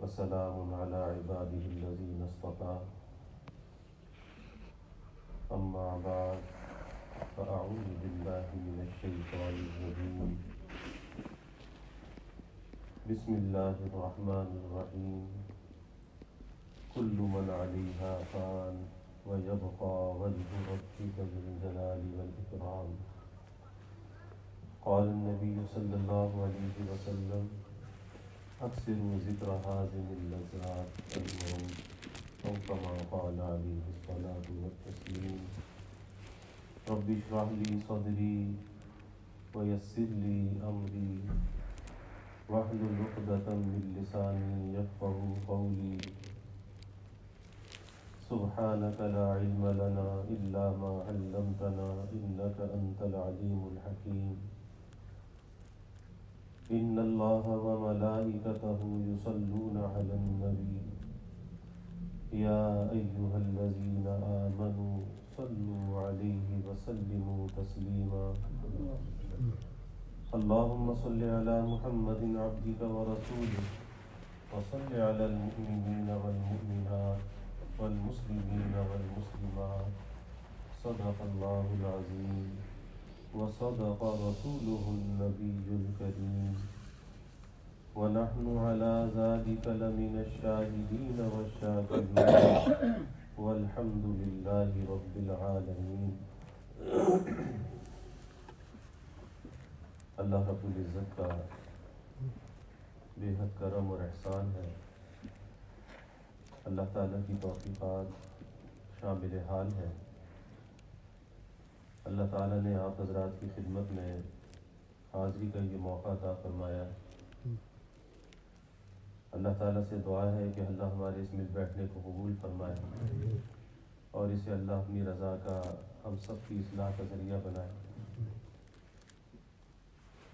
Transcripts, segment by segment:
وسلام على عباده الذين اصطفى أما بعد فأعوذ بالله من الشيطان الرجيم بسم الله الرحمن الرحيم كل من عليها فان ويبقى وجه ربك ذو الجلال والإكرام قال النبي صلى الله عليه وسلم أكثروا ذكر هذه اللذات الموت أو كما قال عليه الصلاة والتسليم رب اشرح لي صدري ويسر لي أمري واحلل عقدة من لساني يفقهوا قولي سبحانك لا علم لنا إلا ما علمتنا إنك أنت العليم الحكيم إن الله وملائكته يصلون على النبي يا أيها الذين آمنوا صلوا عليه وسلموا تسليما اللهم صل على محمد عبدك ورسولك وصل على المؤمنين والمؤمنات والمسلمين والمسلمات صدق الله العظيم وصدق رسوله النبي الكريم ونحن على ذلك لمن الشاهدين والشاكرين والحمد لله رب العالمين. اللہ رب العزت کا بے حد کرم اور احسان ہے. اللہ تعالیٰ کی توفیقات شامل حال ہے. اللہ تعالیٰ نے آپ حضرات کی خدمت میں حاضری کا یہ موقع عطا فرمایا. اللہ تعالیٰ سے دعا ہے کہ اللہ ہمارے اس مل بیٹھنے کو قبول فرمائے اور اسے اللہ اپنی رضا کا ہم سب کی اصلاح کا ذریعہ بنائے.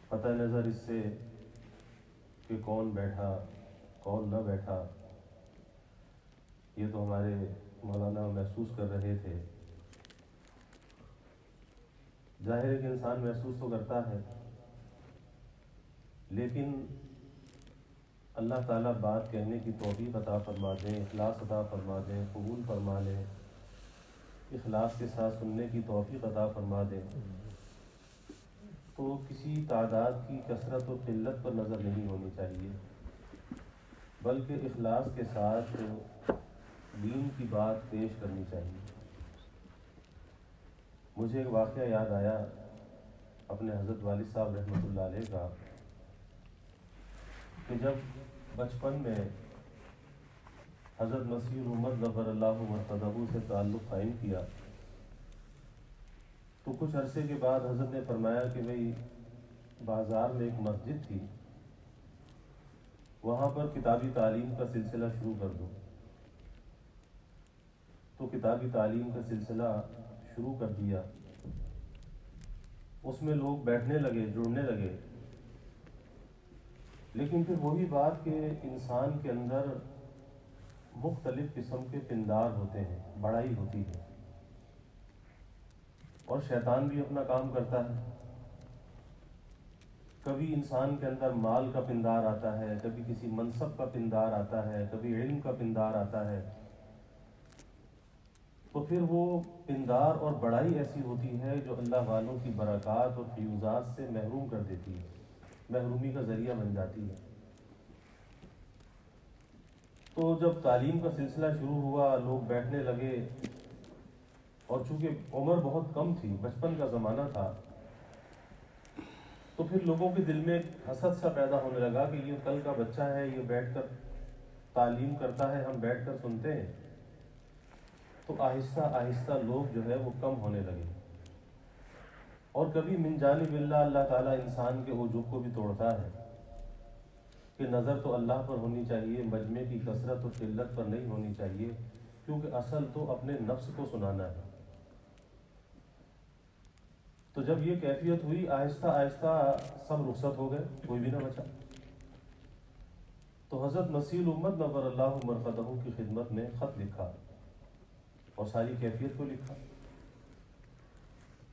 قطع نظر اس سے کہ کون بیٹھا کون نہ بیٹھا یہ تو ہمارے مولانا محسوس کر رہے تھے. ظاہر ہے کہ انسان محسوس تو کرتا ہے لیکن اللہ تعالیٰ بات کہنے کی توفیق عطا فرما دیں, اخلاص عطا فرما دیں, قبول فرما لیں, اخلاص کے ساتھ سننے کی توفیق عطا فرما دیں تو کسی تعداد کی کثرت و قلت پر نظر نہیں ہونی چاہیے بلکہ اخلاص کے ساتھ دین کی بات پیش کرنی چاہیے. مجھے ایک واقعہ یاد آیا اپنے حضرت والد صاحب رحمۃ اللہ علیہ کا کہ جب بچپن میں حضرت مسیح الامت ظفر اللہ مرتضہ سے تعلق قائم کیا تو کچھ عرصے کے بعد حضرت نے فرمایا کہ بھئی بازار میں ایک مسجد تھی, وہاں پر کتابی تعلیم کا سلسلہ شروع کر دو. تو کتابی تعلیم کا سلسلہ شروع کر دیا. اس میں لوگ بیٹھنے لگے, جڑنے لگے. لیکن پھر وہی بات کہ انسان کے اندر مختلف قسم کے پندار ہوتے ہیں, بڑائی ہوتی ہے اور شیطان بھی اپنا کام کرتا ہے. کبھی انسان کے اندر مال کا پندار آتا ہے, کبھی کسی منصب کا پندار آتا ہے, کبھی علم کا پندار آتا ہے. تو پھر وہ پندار اور بڑائی ایسی ہوتی ہے جو اللہ والوں کی برکات اور فیوزات سے محروم کر دیتی ہے, محرومی کا ذریعہ بن جاتی ہے. تو جب تعلیم کا سلسلہ شروع ہوا, لوگ بیٹھنے لگے اور چونکہ عمر بہت کم تھی, بچپن کا زمانہ تھا, تو پھر لوگوں کے دل میں ایک حسد سا پیدا ہونے لگا کہ یہ کل کا بچہ ہے, یہ بیٹھ کر تعلیم کرتا ہے, ہم بیٹھ کر سنتے ہیں. تو آہستہ آہستہ لوگ جو ہے وہ کم ہونے لگے. اور کبھی من جانب اللہ, اللہ تعالیٰ انسان کے عجب کو بھی توڑتا ہے کہ نظر تو اللہ پر ہونی چاہیے, مجمع کی کثرت اور قلت پر نہیں ہونی چاہیے, کیونکہ اصل تو اپنے نفس کو سنانا ہے. تو جب یہ کیفیت ہوئی آہستہ آہستہ سب رخصت ہو گئے, کوئی بھی نہ بچا. تو حضرت مسیح الامت نور اللہ مرقدہ کی خدمت میں خط لکھا اور ساری کیفیت کو لکھا.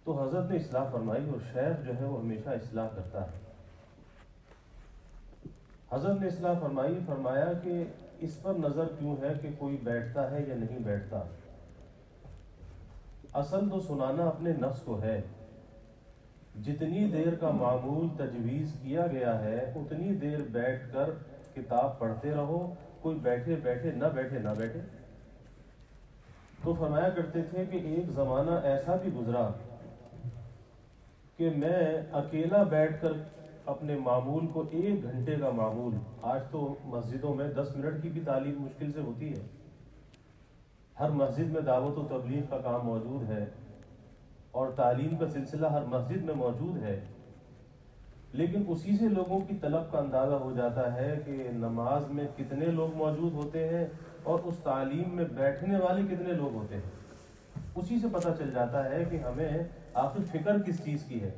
تو حضرت نے اصلاح فرمائی, اور شیخ جو ہے وہ ہمیشہ اصلاح کرتا ہے. حضرت نے اصلاح فرمائی, فرمایا کہ اس پر نظر کیوں ہے کہ کوئی بیٹھتا ہے یا نہیں بیٹھتا؟ اصل تو سنانا اپنے نفس کو ہے. جتنی دیر کا معمول تجویز کیا گیا ہے اتنی دیر بیٹھ کر کتاب پڑھتے رہو. کوئی بیٹھے بیٹھے نہ بیٹھے نہ بیٹھے. تو فرمایا کرتے تھے کہ ایک زمانہ ایسا بھی گزرا کہ میں اکیلا بیٹھ کر اپنے معمول کو 1 گھنٹے کا معمول، آج تو مسجدوں میں 10 منٹ کی بھی تعلیم مشکل سے ہوتی ہے، ہر مسجد میں دعوت و تبلیغ کا کام موجود ہے اور تعلیم کا سلسلہ ہر مسجد میں موجود ہے، لیکن اسی سے لوگوں کی طلب کا اندازہ ہو جاتا ہے کہ نماز میں کتنے لوگ موجود ہوتے ہیں اور اس تعلیم میں بیٹھنے والے کتنے لوگ ہوتے ہیں. اسی سے پتہ چل جاتا ہے کہ ہمیں آخر فکر کس چیز کی ہے،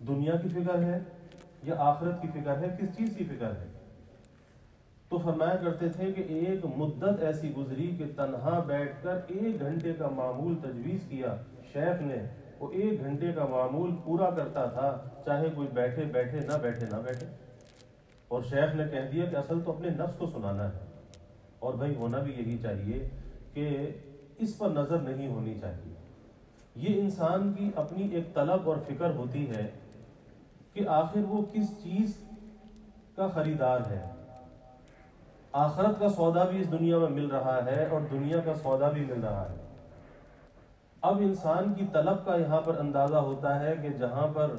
دنیا کی فکر ہے یا آخرت کی فکر ہے، کس چیز کی فکر ہے. تو فرمایا کرتے تھے کہ ایک مدت ایسی گزری کہ تنہا بیٹھ کر 1 گھنٹے کا معمول تجویز کیا شیخ نے. وہ 1 گھنٹے کا معمول پورا کرتا تھا چاہے کوئی بیٹھے بیٹھے نہ بیٹھے نہ بیٹھے. اور شیخ نے کہہ دیا کہ اصل تو اپنے نفس کو سنانا ہے، اور بھائی ہونا بھی یہی چاہیے کہ اس پر نظر نہیں ہونی چاہیے. یہ انسان کی اپنی ایک طلب اور فکر ہوتی ہے کہ آخر وہ کس چیز کا خریدار ہے. آخرت کا سودا بھی اس دنیا میں مل رہا ہے اور دنیا کا سودا بھی مل رہا ہے. اب انسان کی طلب کا یہاں پر اندازہ ہوتا ہے کہ جہاں پر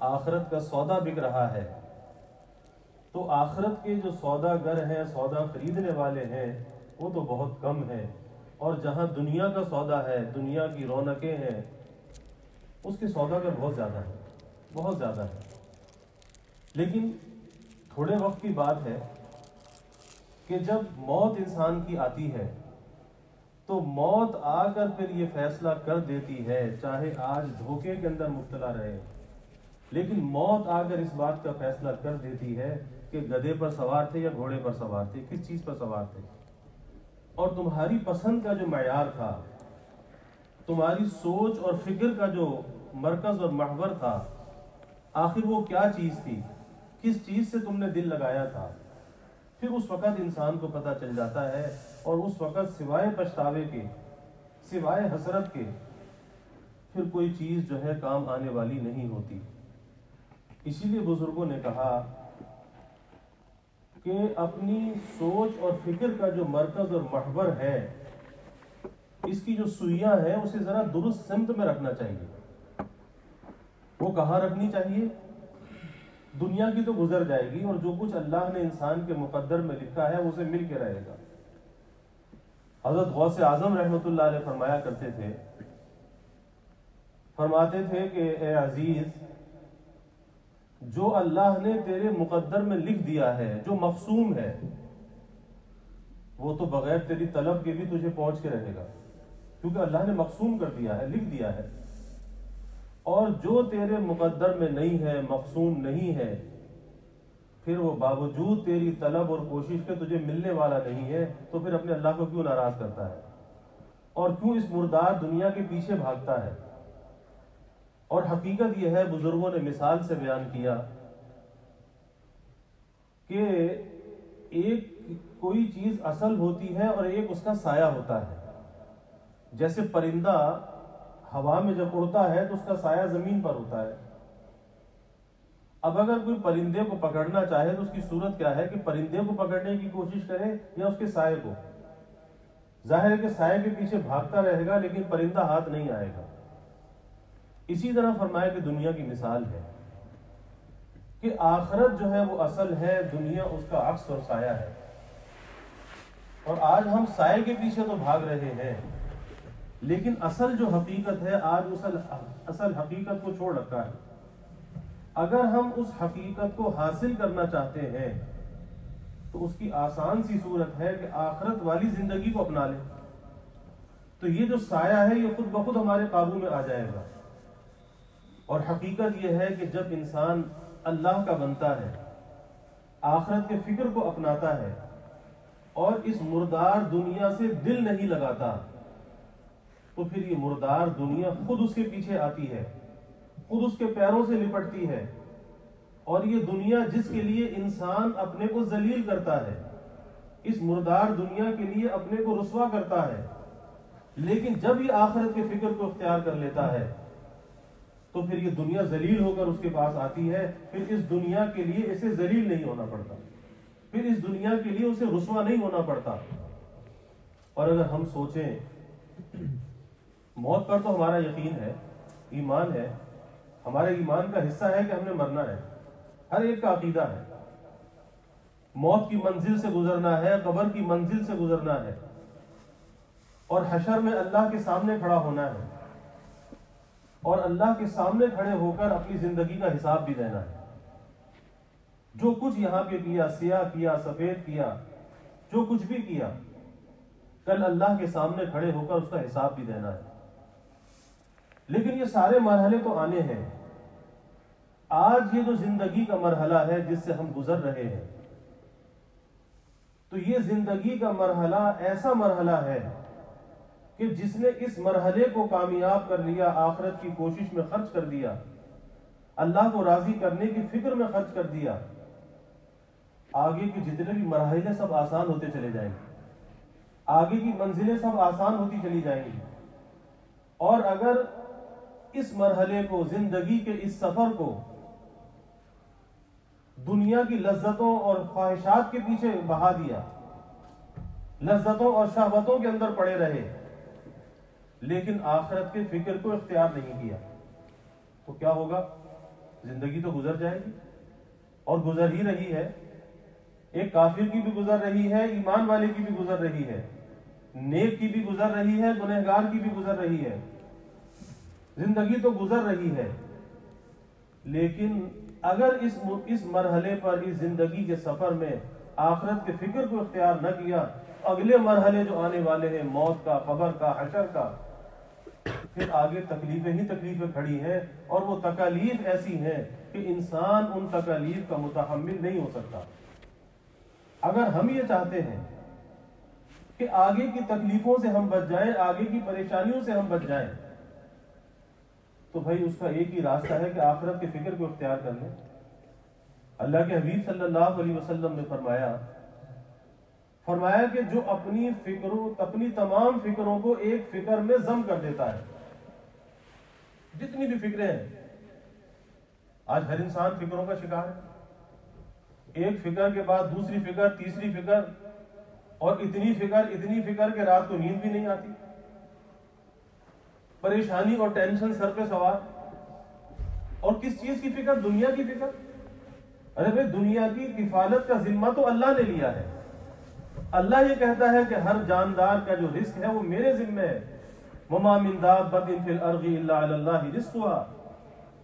آخرت کا سودا بک رہا ہے تو آخرت کے جو سودا گر ہیں، سودا خریدنے والے ہیں، وہ تو بہت کم ہیں، اور جہاں دنیا کا سودا ہے، دنیا کی رونقیں ہیں، اس کے سوداگر بہت زیادہ ہے، بہت زیادہ ہے. لیکن تھوڑے وقت کی بات ہے کہ جب موت انسان کی آتی ہے تو موت آ کر پھر یہ فیصلہ کر دیتی ہے، چاہے آج دھوکے کے اندر مبتلا رہے، لیکن موت آ کر اس بات کا فیصلہ کر دیتی ہے کہ گدھے پر سوار تھے یا گھوڑے پر سوار تھے، کس چیز پر سوار تھے. اور تمہاری پسند کا جو معیار تھا، تمہاری سوچ اور فکر کا جو مرکز اور محور تھا، آخر وہ کیا چیز تھی، کس چیز سے تم نے دل لگایا تھا. پھر اس وقت انسان کو پتہ چل جاتا ہے، اور اس وقت سوائے پچھتاوے کے، سوائے حسرت کے، پھر کوئی چیز جو ہے کام آنے والی نہیں ہوتی. اسی لیے بزرگوں نے کہا کہ اپنی سوچ اور فکر کا جو مرکز اور محور ہے، اس کی جو سوئیاں ہیں اسے ذرا درست سمت میں رکھنا چاہیے. وہ کہاں رکھنی چاہیے؟ دنیا کی تو گزر جائے گی، اور جو کچھ اللہ نے انسان کے مقدر میں لکھا ہے اسے مل کے رہے گا. حضرت غوث اعظم رحمۃ اللہ علیہ فرمایا کرتے تھے، فرماتے تھے کہ اے عزیز، جو اللہ نے تیرے مقدر میں لکھ دیا ہے، جو مقسوم ہے، وہ تو بغیر تیری طلب کے بھی تجھے پہنچ کے رہے گا، کیونکہ اللہ نے مقسوم کر دیا ہے، لکھ دیا ہے. اور جو تیرے مقدر میں نہیں ہے، مقسوم نہیں ہے، پھر وہ باوجود تیری طلب اور کوشش کے تجھے ملنے والا نہیں ہے، تو پھر اپنے اللہ کو کیوں ناراض کرتا ہے اور کیوں اس مردار دنیا کے پیچھے بھاگتا ہے. اور حقیقت یہ ہے، بزرگوں نے مثال سے بیان کیا کہ ایک کوئی چیز اصل ہوتی ہے اور ایک اس کا سایہ ہوتا ہے. جیسے پرندہ ہوا میں جب اڑتا ہے تو اس کا سایہ زمین پر ہوتا ہے. اب اگر کوئی پرندے کو پکڑنا چاہے تو اس کی صورت کیا ہے کہ پرندے کو پکڑنے کی کوشش کرے یا اس کے سائے کو؟ ظاہر ہے کہ سائے کے پیچھے بھاگتا رہے گا لیکن پرندہ ہاتھ نہیں آئے گا. اسی طرح فرمایا کہ دنیا کی مثال ہے کہ آخرت جو ہے وہ اصل ہے، دنیا اس کا عکس اور سایہ ہے. اور آج ہم سائے کے پیچھے تو بھاگ رہے ہیں، لیکن اصل جو حقیقت ہے آج اصل حقیقت کو چھوڑ رکھا ہے. اگر ہم اس حقیقت کو حاصل کرنا چاہتے ہیں تو اس کی آسان سی صورت ہے کہ آخرت والی زندگی کو اپنا لیں. تو یہ جو سایہ ہے یہ خود بخود ہمارے قابو میں آ جائے گا. اور حقیقت یہ ہے کہ جب انسان اللہ کا بنتا ہے، آخرت کے فکر کو اپناتا ہے اور اس مردار دنیا سے دل نہیں لگاتا، تو پھر یہ مردار دنیا خود اس کے پیچھے آتی ہے، خود اس کے پیروں سے لپٹتی ہے. اور یہ دنیا جس کے لیے انسان اپنے کو ذلیل کرتا ہے، اس مردار دنیا کے لیے اپنے کو رسوا کرتا ہے، لیکن جب یہ آخرت کے فکر کو اختیار کر لیتا ہے تو پھر یہ دنیا ذلیل ہو کر اس کے پاس آتی ہے، پھر اس دنیا کے لیے اسے ذلیل نہیں ہونا پڑتا، پھر اس دنیا کے لیے اسے رسوا نہیں ہونا پڑتا۔ اور اگر ہم سوچیں، موت پر تو ہمارا یقین ہے، ایمان ہے، ہمارے ایمان کا حصہ ہے کہ ہم نے مرنا ہے، ہر ایک کا عقیدہ ہے، موت کی منزل سے گزرنا ہے، قبر کی منزل سے گزرنا ہے، اور حشر میں اللہ کے سامنے کھڑا ہونا ہے، اور اللہ کے سامنے کھڑے ہو کر اپنی زندگی کا حساب بھی دینا ہے۔ جو کچھ یہاں پہ کیا، سیاہ کیا، سفید کیا، جو کچھ بھی کیا، کل اللہ کے سامنے کھڑے ہو کر اس کا حساب بھی دینا ہے۔ لیکن یہ سارے مرحلے تو آنے ہیں۔ آج یہ جو زندگی کا مرحلہ ہے جس سے ہم گزر رہے ہیں، تو یہ زندگی کا مرحلہ ایسا مرحلہ ہے کہ جس نے اس مرحلے کو کامیاب کر لیا، آخرت کی کوشش میں خرچ کر دیا، اللہ کو راضی کرنے کی فکر میں خرچ کر دیا، آگے کے جتنے بھی مراحل سب آسان ہوتے چلے جائیں گے، آگے کی منزلیں سب آسان ہوتی چلی جائیں گی۔ اور اگر اس مرحلے کو، زندگی کے اس سفر کو دنیا کی لذتوں اور خواہشات کے پیچھے بہا دیا، لذتوں اور شہوتوں کے اندر پڑے رہے، لیکن آخرت کے فکر کو اختیار نہیں کیا، تو کیا ہوگا؟ زندگی تو گزر جائے گی، اور گزر ہی رہی ہے۔ ایک کافر کی بھی گزر رہی ہے، ایمان والے کی بھی گزر رہی ہے، نیک کی بھی گزر رہی ہے، گنہگار کی بھی گزر رہی ہے، زندگی تو گزر رہی ہے۔ لیکن اگر اس مرحلے پر، اس زندگی کے سفر میں آخرت کے فکر کو اختیار نہ کیا، اگلے مرحلے جو آنے والے ہیں، موت کا، قبر کا، حشر کا، پھر آگے تکلیفیں ہی تکلیفیں کھڑی ہیں، اور وہ تکالیف ایسی ہیں کہ انسان ان تکالیف کا متحمل نہیں ہو سکتا۔ اگر ہم یہ چاہتے ہیں کہ آگے کی تکلیفوں سے ہم بچ جائیں، آگے کی پریشانیوں سے ہم بچ جائیں، تو بھائی اس کا ایک ہی راستہ ہے کہ آخرت کے فکر کو اختیار کر لیں۔ اللہ کے حبیب صلی اللہ علیہ وسلم نے فرمایا کہ جو اپنی تمام فکروں کو ایک فکر میں ضم کر دیتا ہے، جتنی بھی فکریں ہیں، آج ہر انسان فکروں کا شکار ہے، ایک فکر کے بعد دوسری فکر، تیسری فکر، اور اتنی فکر کہ رات کو نیند بھی نہیں آتی، پریشانی اور ٹینشن سر پہ سوار۔ اور کس چیز کی فکر؟ دنیا کی فکر۔ ارے بھائی، دنیا کی کفالت کا ذمہ تو اللہ نے لیا ہے۔ اللہ یہ کہتا ہے کہ ہر جاندار کا جو رزق ہے وہ میرے ذمہ ہے۔ وَمَا مِن دَابَّةٍ فِي الْأَرْضِ إِلَّا عَلَى اللَّهِ رِزْقُهَا،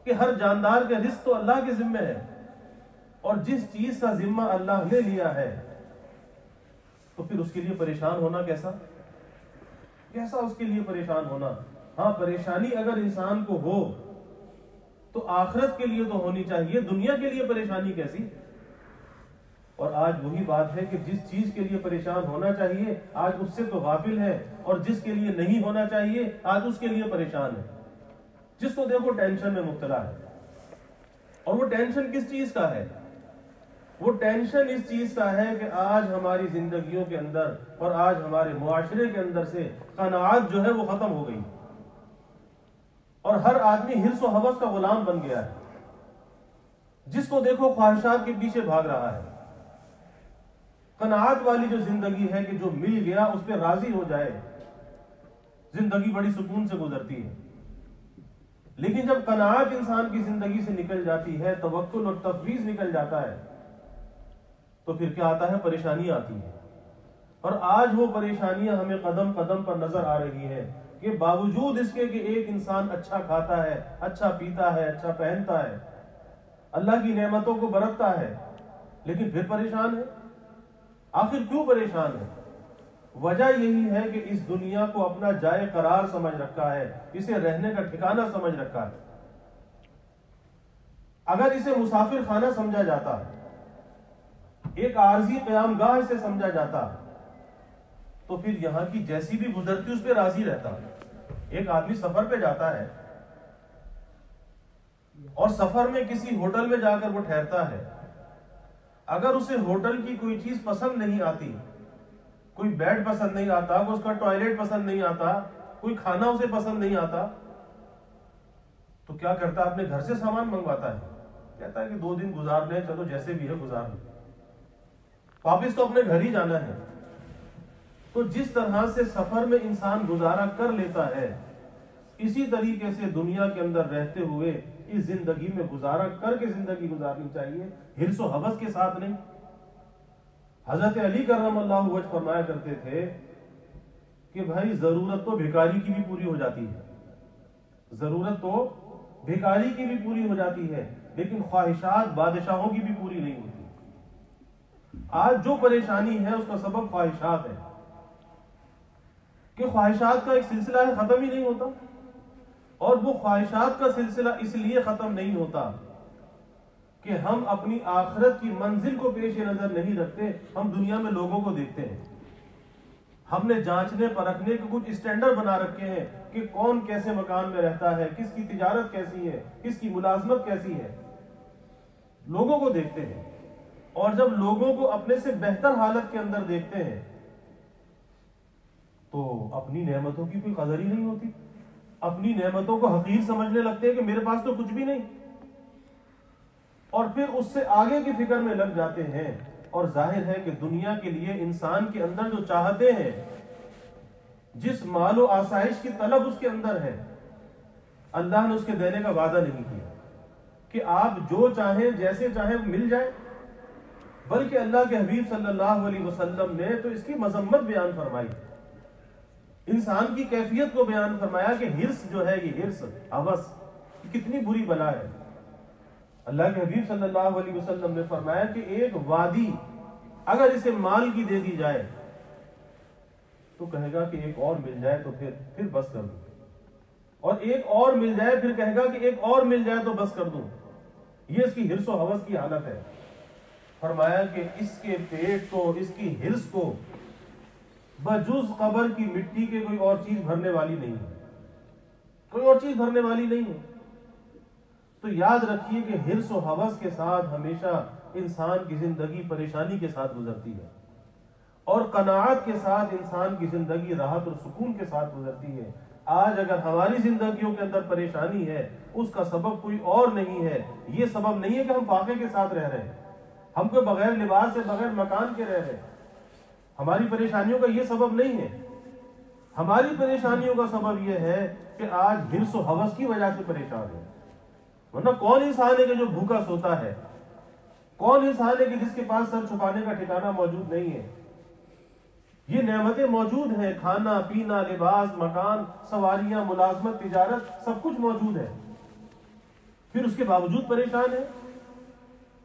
کہ ہر جاندار کا رزق تو اللہ کے ذمہ ہے، اور جس چیز کا ذمہ اللہ نے لیا ہے تو پھر اس کے لیے پریشان ہونا کیسا اس کے لیے پریشان ہونا؟ ہاں، پریشانی اگر انسان کو ہو تو آخرت کے لیے تو ہونی چاہیے، دنیا کے لیے پریشانی کیسی؟ اور آج وہی بات ہے کہ جس چیز کے لیے پریشان ہونا چاہیے آج اس سے تو غافل ہے، اور جس کے لیے نہیں ہونا چاہیے آج اس کے لیے پریشان ہے۔ جس کو دیکھو ٹینشن میں مبتلا ہے، اور وہ ٹینشن کس چیز کا ہے؟ وہ ٹینشن اس چیز کا ہے کہ آج ہماری زندگیوں کے اندر اور آج ہمارے معاشرے کے اندر سے قناعت جو ہے وہ ختم ہو گئی، اور ہر آدمی حرص و ہوس کا غلام بن گیا ہے۔ جس کو دیکھو خواہشات کے پیچھے بھاگ رہا ہے۔ قناعت والی جو زندگی ہے کہ جو مل گیا اس پہ راضی ہو جائے، زندگی بڑی سکون سے گزرتی ہے۔ لیکن جب قناعت انسان کی زندگی سے نکل جاتی ہے، توکل اور تفویض نکل جاتا ہے، تو پھر کیا آتا ہے؟ پریشانی آتی ہے۔ اور آج وہ پریشانیاں ہمیں قدم قدم پر نظر آ رہی ہیں کہ باوجود اس کے کہ ایک انسان اچھا کھاتا ہے، اچھا پیتا ہے، اچھا پہنتا ہے، اللہ کی نعمتوں کو برتتا ہے، لیکن پھر پریشان ہے۔ آخر کیوں پریشان ہے؟ وجہ یہی ہے کہ اس دنیا کو اپنا جائے قرار سمجھ رکھا ہے، اسے رہنے کا ٹھکانہ سمجھ رکھا ہے۔ اگر اسے مسافر خانہ سمجھا جاتا، ایک عارضی قیام گاہ سے سمجھا جاتا، تو پھر یہاں کی جیسی بھی گزرتی اس پہ راضی رہتا۔ ایک آدمی سفر پہ جاتا ہے اور سفر میں کسی ہوٹل میں جا کر وہ ٹھہرتا ہے، اگر اسے ہوٹل کی کوئی چیز پسند نہیں آتی کوئی بیڈ پسند نہیں آتا، کوئی اس کا ٹوائلٹ پسند نہیں آتا، کوئی کھانا اسے پسند نہیں آتا، تو کیا کرتا ہے؟ اپنے گھر سے سامان منگواتا ہے، کہتا ہے کہ 2 دن گزار لیں، چلو جیسے بھی ہے گزار لیں، واپس تو اپنے گھر ہی جانا ہے۔ تو جس طرح سے سفر میں انسان گزارا کر لیتا ہے، اسی طریقے سے دنیا کے اندر رہتے ہوئے اس زندگی میں گزارا کر کے زندگی گزارنی چاہیے، حرص و حوث کے ساتھ نہیں۔ حضرت علی کرم اللہ وجہ فرمایا کرتے تھے کہ بھائی ضرورت تو بھکاری کی بھی پوری ہو جاتی ہے، ضرورت تو بھکاری کی بھی پوری ہو جاتی ہے، لیکن خواہشات بادشاہوں کی بھی پوری نہیں ہوتی۔ آج جو پریشانی ہے اس کا سبب خواہشات ہے، کہ خواہشات کا ایک سلسلہ ہے، ختم ہی نہیں ہوتا، اور وہ خواہشات کا سلسلہ اس لیے ختم نہیں ہوتا کہ ہم اپنی آخرت کی منزل کو پیش نظر نہیں رکھتے، ہم دنیا میں لوگوں کو دیکھتے ہیں، ہم نے جانچنے پرکھنے کے کچھ اسٹینڈرڈ بنا رکھے ہیں کہ کون کیسے مکان میں رہتا ہے، کس کی تجارت کیسی ہے، کس کی ملازمت کیسی ہے، لوگوں کو دیکھتے ہیں، اور جب لوگوں کو اپنے سے بہتر حالت کے اندر دیکھتے ہیں تو اپنی نعمتوں کی کوئی قدر ہی نہیں ہوتی، اپنی نعمتوں کو حقیر سمجھنے لگتے ہیں کہ میرے پاس تو کچھ بھی نہیں، اور پھر اس سے آگے کی فکر میں لگ جاتے ہیں۔ اور ظاہر ہے کہ دنیا کے لیے انسان کے اندر جو چاہتے ہیں، جس مال و آسائش کی طلب اس کے اندر ہے، اللہ نے اس کے دینے کا وعدہ نہیں کیا کہ آپ جو چاہیں جیسے چاہیں مل جائے، بلکہ اللہ کے حبیب صلی اللہ علیہ وسلم نے تو اس کی مذمت بیان فرمائی، انسان کی کیفیت کو بیان فرمایا کہ حرص جو ہے، یہ حرص، ہوس، کتنی بری بلا ہے۔ اللہ کے حبیب صلی اللہ علیہ وسلم نے فرمایا کہ ایک وادی اگر اسے مال کی دے دی جائے تو کہے گا کہ ایک اور مل جائے تو پھر بس کر دوں، اور ایک اور مل جائے پھر کہے گا کہ ایک اور مل جائے تو بس کر دوں۔ یہ اس کی حرص و ہوس کی حالت ہے۔ فرمایا کہ اس کے پیٹ کو، اس کی حرص کو بجز قبر کی مٹی کے کوئی اور چیز بھرنے والی نہیں ہے، کوئی اور چیز بھرنے والی نہیں ہے۔ تو یاد رکھیے کہ حرص و ہوس کے ساتھ ہمیشہ انسان کی زندگی پریشانی کے ساتھ گزرتی ہے، اور قناعت کے ساتھ انسان کی زندگی راحت اور سکون کے ساتھ گزرتی ہے۔ آج اگر ہماری زندگیوں کے اندر پریشانی ہے، اس کا سبب کوئی اور نہیں ہے، یہ سبب نہیں ہے کہ ہم فاقے کے ساتھ رہ رہے ہیں، ہم کوئی بغیر لباس سے، بغیر مکان کے رہ رہے ہیں، ہماری پریشانیوں کا یہ سبب نہیں ہے۔ ہماری پریشانیوں کا سبب یہ ہے کہ آج حرص و ہوس کی وجہ سے پریشان ہے۔ ورنہ کون انسان ہے کہ جو بھوکا سوتا ہے؟ کون انسان ہے کہ جس کے پاس سر چھپانے کا ٹھکانہ موجود نہیں ہے؟ یہ نعمتیں موجود ہیں، کھانا پینا، لباس، مکان، سواریاں، ملازمت، تجارت، سب کچھ موجود ہے، پھر اس کے باوجود پریشان ہے۔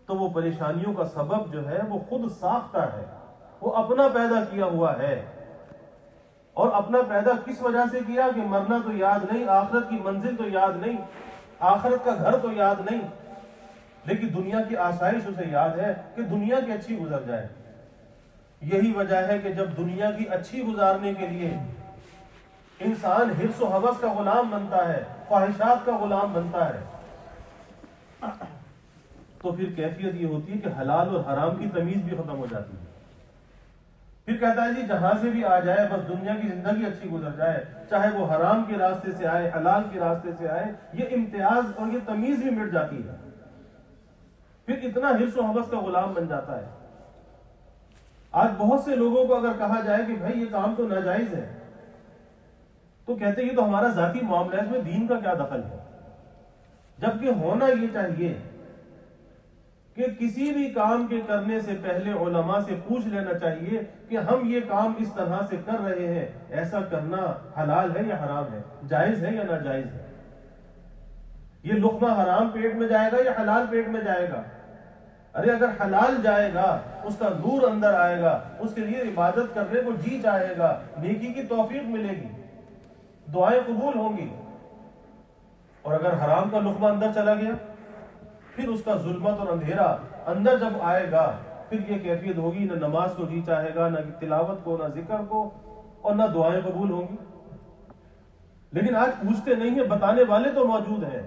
تو وہ پریشانیوں کا سبب جو ہے وہ خود ساختہ ہے، وہ اپنا پیدا کیا ہوا ہے۔ اور اپنا پیدا کس وجہ سے کیا؟ کہ مرنا تو یاد نہیں، آخرت کی منزل تو یاد نہیں، آخرت کا گھر تو یاد نہیں، لیکن دنیا کی آسائش اسے یاد ہے کہ دنیا کی اچھی گزر جائے۔ یہی وجہ ہے کہ جب دنیا کی اچھی گزارنے کے لیے انسان حرص و ہوس کا غلام بنتا ہے، خواہشات کا غلام بنتا ہے، تو پھر کیفیت یہ ہوتی ہے کہ حلال اور حرام کی تمیز بھی ختم ہو جاتی ہے۔ پھر کہتا ہے جی جہاں سے بھی آ جائے بس دنیا کی زندگی اچھی گزر جائے، چاہے وہ حرام کے راستے سے آئے، حلال کے راستے سے آئے، یہ امتیاز اور یہ تمیز بھی مٹ جاتی ہے۔ پھر اتنا حرص و ہوس کا غلام بن جاتا ہے۔ آج بہت سے لوگوں کو اگر کہا جائے کہ بھائی یہ کام تو ناجائز ہے، تو کہتے ہیں یہ تو ہمارا ذاتی معاملہ ہے، اس میں دین کا کیا دخل ہے؟ جبکہ ہونا یہ چاہیے کہ کسی بھی کام کے کرنے سے پہلے علماء سے پوچھ لینا چاہیے کہ ہم یہ کام اس طرح سے کر رہے ہیں، ایسا کرنا حلال ہے یا حرام ہے، جائز ہے یا ناجائز ہے، یہ لقمہ حرام پیٹ میں جائے گا یا حلال پیٹ میں جائے گا؟ ارے اگر حلال جائے گا، اس کا نور اندر آئے گا، اس کے لیے عبادت کرنے کو جی چاہے گا، نیکی کی توفیق ملے گی، دعائیں قبول ہوں گی۔ اور اگر حرام کا لقمہ اندر چلا گیا، پھر اس کا ظلمت اور اندھیرا اندر جب آئے گا، پھر یہ کیفیت ہوگی، نہ نماز کو جی چاہے گا، نہ تلاوت کو، نہ ذکر کو، اور نہ دعائیں قبول ہوں گی۔ لیکن آج پوچھتے نہیں ہیں، بتانے والے تو موجود ہیں،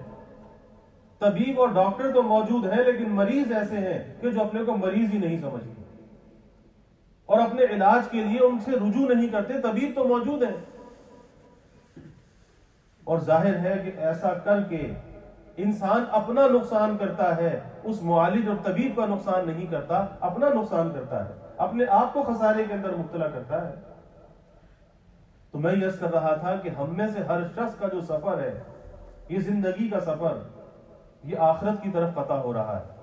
طبیب اور ڈاکٹر تو موجود ہیں، لیکن مریض ایسے ہیں کہ جو اپنے کو مریض ہی نہیں سمجھتے، اور اپنے اپنے علاج کے لیے ان سے رجوع نہیں کرتے، طبیب تو موجود ہیں، اور ظاہر ہے کہ ایسا کر کے انسان اپنا نقصان کرتا ہے، اس معالج اور طبیب کا نقصان نہیں کرتا، اپنا نقصان کرتا ہے، اپنے آپ کو خسارے کے اندر مبتلا کرتا ہے۔ تو میں یہ کر رہا تھا کہ ہم میں سے ہر شخص کا جو سفر ہے، یہ زندگی کا سفر، یہ آخرت کی طرف قطع ہو رہا ہے۔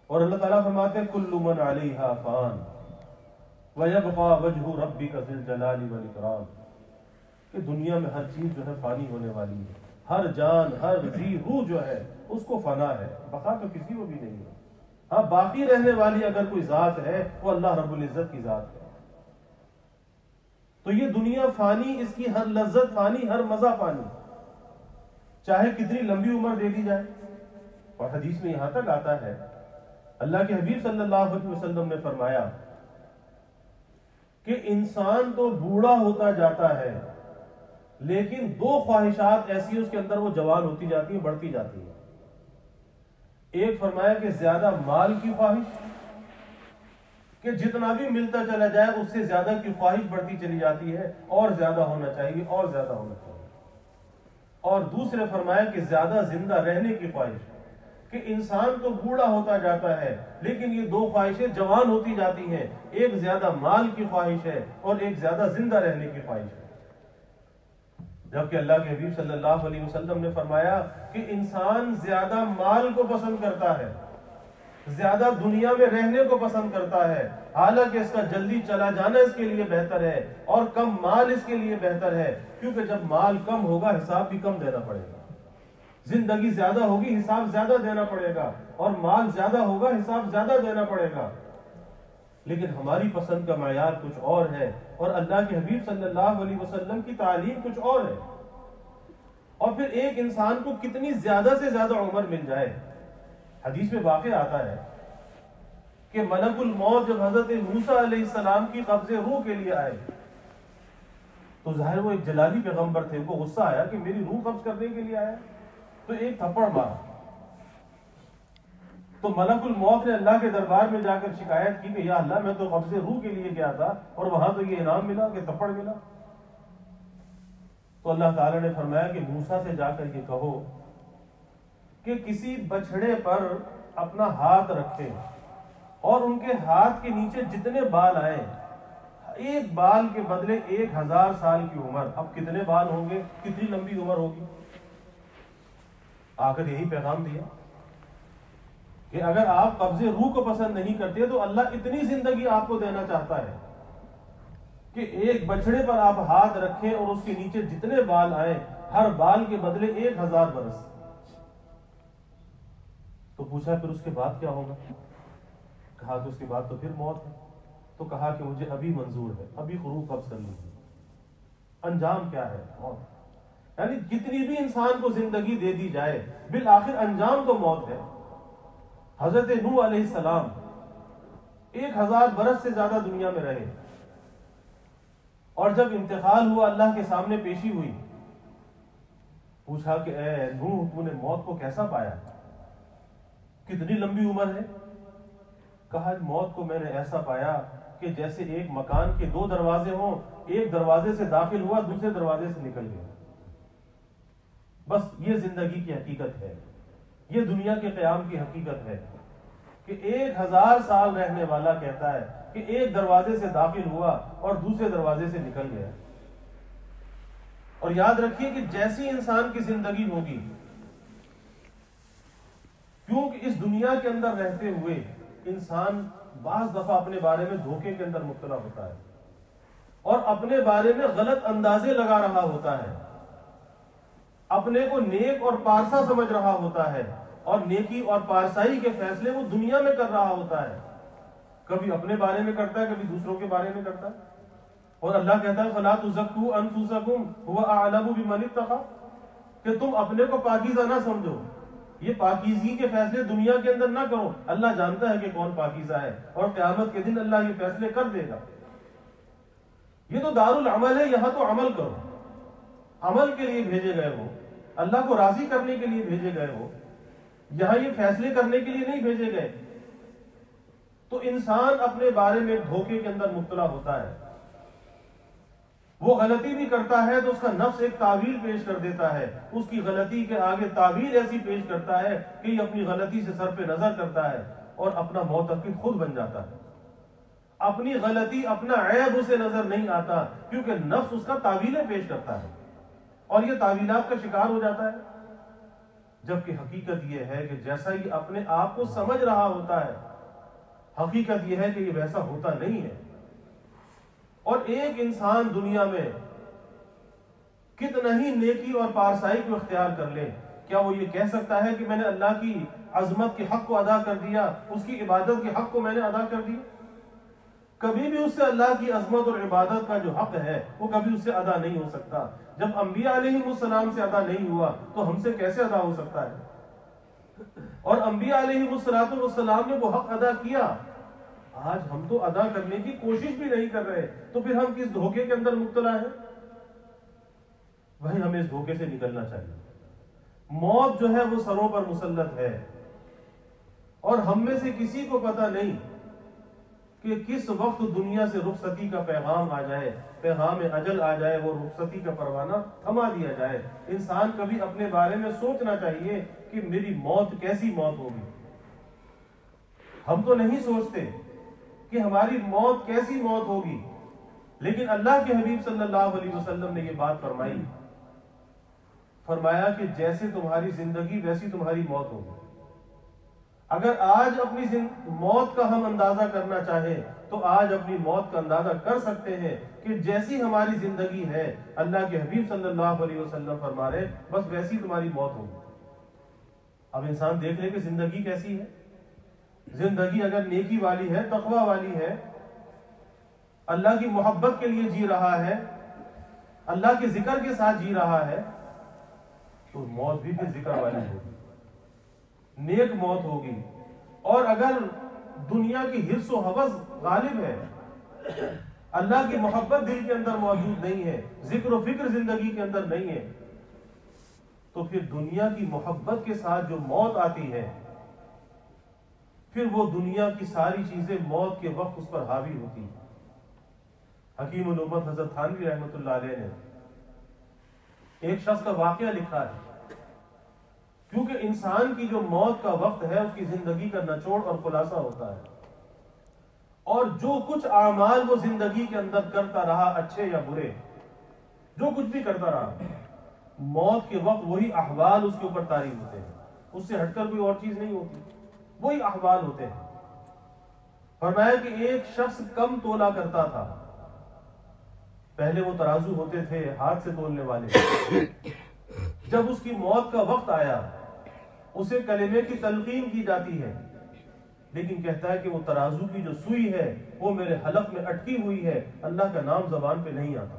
اور اللہ تعالیٰ فرماتے ہیں کل من علیہا فان وَيَبْقَى وَجْهُ رَبِّكَ ذِي الْجَلَالِ وَالْإِكْرَامِ، کہ دنیا میں ہر چیز جو ہے فانی ہونے والی ہے، ہر جان، ہر ذی روح جو ہے اس کو فنا ہے، بقا تو کسی کو بھی نہیں ہے۔ ہاں باقی رہنے والی اگر کوئی ذات ہے وہ اللہ رب العزت کی ذات ہے۔ تو یہ دنیا فانی، اس کی ہر لذت فانی، ہر مزہ فانی، چاہے کتنی لمبی عمر دے دی جائے۔ اور حدیث میں یہاں تک آتا ہے، اللہ کے حبیب صلی اللہ علیہ وسلم نے فرمایا کہ انسان تو بوڑھا ہوتا جاتا ہے، لیکن دو خواہشات ایسی اس کے اندر وہ جوان ہوتی جاتی ہیں، بڑھتی جاتی ہیں۔ ایک فرمایا کہ زیادہ مال کی خواہش، کہ جتنا بھی ملتا چلا جائے اس سے زیادہ کی خواہش بڑھتی چلی جاتی ہے، اور زیادہ ہونا چاہیے، اور زیادہ ہونا چاہیے۔ اور دوسرے فرمایا کہ زیادہ زندہ رہنے کی خواہش، کہ انسان تو بوڑھا ہوتا جاتا ہے لیکن یہ دو خواہشیں جوان ہوتی جاتی ہیں، ایک زیادہ مال کی خواہش ہے اور ایک زیادہ زندہ رہنے کی خواہش ہے۔ جبکہ اللہ کے حبیب صلی اللہ علیہ وسلم نے فرمایا کہ انسان زیادہ مال کو پسند کرتا ہے، زیادہ دنیا میں رہنے کو پسند کرتا ہے، حالانکہ اس کا جلدی چلا جانا اس کے لیے بہتر ہے اور کم مال اس کے لیے بہتر ہے، کیونکہ جب مال کم ہوگا حساب بھی کم دینا پڑے گا، زندگی زیادہ ہوگی حساب زیادہ دینا پڑے گا، اور مال زیادہ ہوگا حساب زیادہ دینا پڑے گا۔ لیکن ہماری پسند کا معیار کچھ اور ہے، اور اللہ کے حبیب صلی اللہ علیہ وسلم کی تعلیم کچھ اور ہے۔ اور پھر ایک انسان کو کتنی زیادہ سے زیادہ عمر مل جائے، حدیث میں واقع آتا ہے کہ ملک الموت جب حضرت موسیٰ علیہ السلام کی قبض روح کے لیے آئے تو ظاہر وہ ایک جلالی پیغمبر تھے، ان کو غصہ آیا کہ میری روح قبض کرنے کے لیے آیا، تو ایک تھپڑ مارا۔ تو ملک الموت نے اللہ کے دربار میں جا کر شکایت کی کہ یا اللہ میں تو قبض روح کے لیے گیا تھا اور وہاں تو یہ انعام ملا کہ تھپڑ ملا۔ تو اللہ تعالیٰ نے فرمایا کہ موسیٰ سے جا کر یہ کہو کہ کسی بچھڑے پر اپنا ہاتھ رکھے اور ان کے ہاتھ کے نیچے جتنے بال آئیں، ایک بال کے بدلے 1000 سال کی عمر۔ اب کتنے بال ہوں گے، کتنی لمبی عمر ہوگی؟ آ کر یہی پیغام دیا کہ اگر آپ قبض روح کو پسند نہیں کرتے تو اللہ اتنی زندگی آپ کو دینا چاہتا ہے کہ ایک بچڑے پر آپ ہاتھ رکھیں اور اس کے نیچے جتنے بال آئیں، ہر بال کے بدلے 1000 برس۔ تو پوچھا پھر اس کے بعد کیا ہوگا؟ کہا کہ اس کے بعد تو پھر موت ہے۔ تو کہا کہ مجھے ابھی منظور ہے، ابھی روح قبض کر لیجیے۔ انجام کیا ہے؟ موت۔ یعنی جتنی بھی انسان کو زندگی دے دی جائے، بالآخر انجام تو موت ہے۔ حضرت نوح علیہ السلام 1000 برس سے زیادہ دنیا میں رہے، اور جب انتقال ہوا اللہ کے سامنے پیشی ہوئی، پوچھا کہ اے نوح تو نے موت کو کیسا پایا، کتنی لمبی عمر ہے؟ کہا موت کو میں نے ایسا پایا کہ جیسے ایک مکان کے 2 دروازے ہوں، ایک دروازے سے داخل ہوا دوسرے دروازے سے نکل گیا۔ بس یہ زندگی کی حقیقت ہے، یہ دنیا کے قیام کی حقیقت ہے کہ 1000 سال رہنے والا کہتا ہے کہ ایک دروازے سے داخل ہوا اور دوسرے دروازے سے نکل گیا۔ اور یاد رکھیے کہ جیسی انسان کی زندگی ہوگی، کیونکہ اس دنیا کے اندر رہتے ہوئے انسان بعض دفعہ اپنے بارے میں دھوکے کے اندر مبتلا ہوتا ہے اور اپنے بارے میں غلط اندازے لگا رہا ہوتا ہے، اپنے کو نیک اور پارسا سمجھ رہا ہوتا ہے، اور نیکی اور پارسائی کے فیصلے وہ دنیا میں کر رہا ہوتا ہے، کبھی اپنے بارے میں کرتا ہے، کبھی دوسروں کے بارے میں کرتا ہے۔ اور اللہ کہتا ہے فَلَا تُزَكُّوا أَنفُسَكُمْ هُوَ أَعْلَمُ بِمَنِ اتَّقَىٰ، کہ تم اپنے کو پاکیزہ نہ سمجھو، یہ پاکیزگی کے فیصلے دنیا کے اندر نہ کرو، اللہ جانتا ہے کہ کون پاکیزہ ہے، اور قیامت کے دن اللہ یہ فیصلے کر دے گا۔ یہ تو دار العمل ہے، یہاں تو عمل کرو، عمل کے لیے بھیجے گئے ہو، اللہ کو راضی کرنے کے لیے بھیجے گئے ہو، یہاں یہ فیصلے کرنے کے لیے نہیں بھیجے گئے۔ تو انسان اپنے بارے میں دھوکے کے اندر مبتلا ہوتا ہے. وہ غلطی بھی کرتا ہے تو اس کا نفس ایک تعویل پیش کر دیتا ہے, اس کی غلطی کے آگے تعویل ایسی پیش کرتا ہے کہ یہ اپنی غلطی سے سر پہ نظر کرتا ہے اور اپنا معتقد خود بن جاتا ہے. اپنی غلطی, اپنا عیب اسے نظر نہیں آتا, کیونکہ نفس اس کا تعویلیں پیش کرتا ہے اور یہ تعویلات کا شکار ہو جاتا ہے. جبکہ حقیقت یہ ہے کہ جیسا یہ اپنے آپ کو سمجھ رہا ہوتا ہے, حقیقت یہ ہے کہ یہ ویسا ہوتا نہیں ہے. اور ایک انسان دنیا میں کتنا ہی نیکی اور پارسائی کو اختیار کر لے, کیا وہ یہ کہہ سکتا ہے کہ میں نے اللہ کی عظمت کے حق کو ادا کر دیا, اس کی عبادت کے حق کو میں نے ادا کر دیا؟ کبھی بھی اس سے اللہ کی عظمت اور عبادت کا جو حق ہے وہ کبھی اس سے ادا نہیں ہو سکتا. جب انبیاء علیہ السلام سے ادا نہیں ہوا تو ہم سے کیسے ادا ہو سکتا ہے؟ اور انبیاء علیہ السلام نے وہ حق ادا کیا. آج ہم تو ادا کرنے کی کوشش بھی نہیں کر رہے, تو پھر ہم کس دھوکے کے اندر مبتلا ہیں؟ بھائی ہمیں اس دھوکے سے نکلنا چاہیے. موت جو ہے وہ سروں پر مسلط ہے اور ہم میں سے کسی کو پتہ نہیں کہ کس وقت دنیا سے رخصتی کا پیغام آ جائے, پیغام اجل آ جائے, وہ رخصتی کا پروانہ تھما دیا جائے. انسان کبھی اپنے بارے میں سوچنا چاہیے کہ میری موت کیسی موت ہوگی. ہم تو نہیں سوچتے کہ ہماری موت کیسی موت ہوگی, لیکن اللہ کے حبیب صلی اللہ علیہ وسلم نے یہ بات فرمائی, فرمایا کہ جیسے تمہاری زندگی ویسی تمہاری موت ہوگی. اگر آج اپنی موت کا ہم اندازہ کرنا چاہیں تو آج اپنی موت کا اندازہ کر سکتے ہیں کہ جیسی ہماری زندگی ہے, اللہ کے حبیب صلی اللہ علیہ وسلم فرما رہے بس ویسی تمہاری موت ہوگی. اب انسان دیکھ لے کہ زندگی کیسی ہے. زندگی اگر نیکی والی ہے, تقوی والی ہے, اللہ کی محبت کے لیے جی رہا ہے, اللہ کے ذکر کے ساتھ جی رہا ہے, تو موت بھی ذکر والی ہوگی, نیک موت ہوگی. اور اگر دنیا کی حرص و حوث غالب ہے, اللہ کی محبت دل کے اندر موجود نہیں ہے, ذکر و فکر زندگی کے اندر نہیں ہے, تو پھر دنیا کی محبت کے ساتھ جو موت آتی ہے, پھر وہ دنیا کی ساری چیزیں موت کے وقت اس پر حاوی ہوتی ہیں. حکیم الامت حضرت تھانوی رحمۃ اللہ علیہ نے ایک شخص کا واقعہ لکھا ہے, کیونکہ انسان کی جو موت کا وقت ہے اس کی زندگی کا نچوڑ اور خلاصہ ہوتا ہے, اور جو کچھ اعمال وہ زندگی کے اندر کرتا رہا, اچھے یا برے, جو کچھ بھی کرتا رہا, موت کے وقت وہی احوال اس کے اوپر طاری ہوتے ہیں, اس سے ہٹ کر کوئی اور چیز نہیں ہوتی, وہی احوال ہوتے ہیں. فرمایا کہ ایک شخص کم تولا کرتا تھا, پہلے وہ ترازو ہوتے تھے ہاتھ سے تولنے والے, جب اس کی موت کا وقت آیا اسے کلمے کی تلقین کی جاتی ہے, لیکن کہتا ہے کہ وہ ترازو کی جو سوئی ہے وہ میرے حلق میں اٹکی ہوئی ہے, اللہ کا نام زبان پہ نہیں آتا.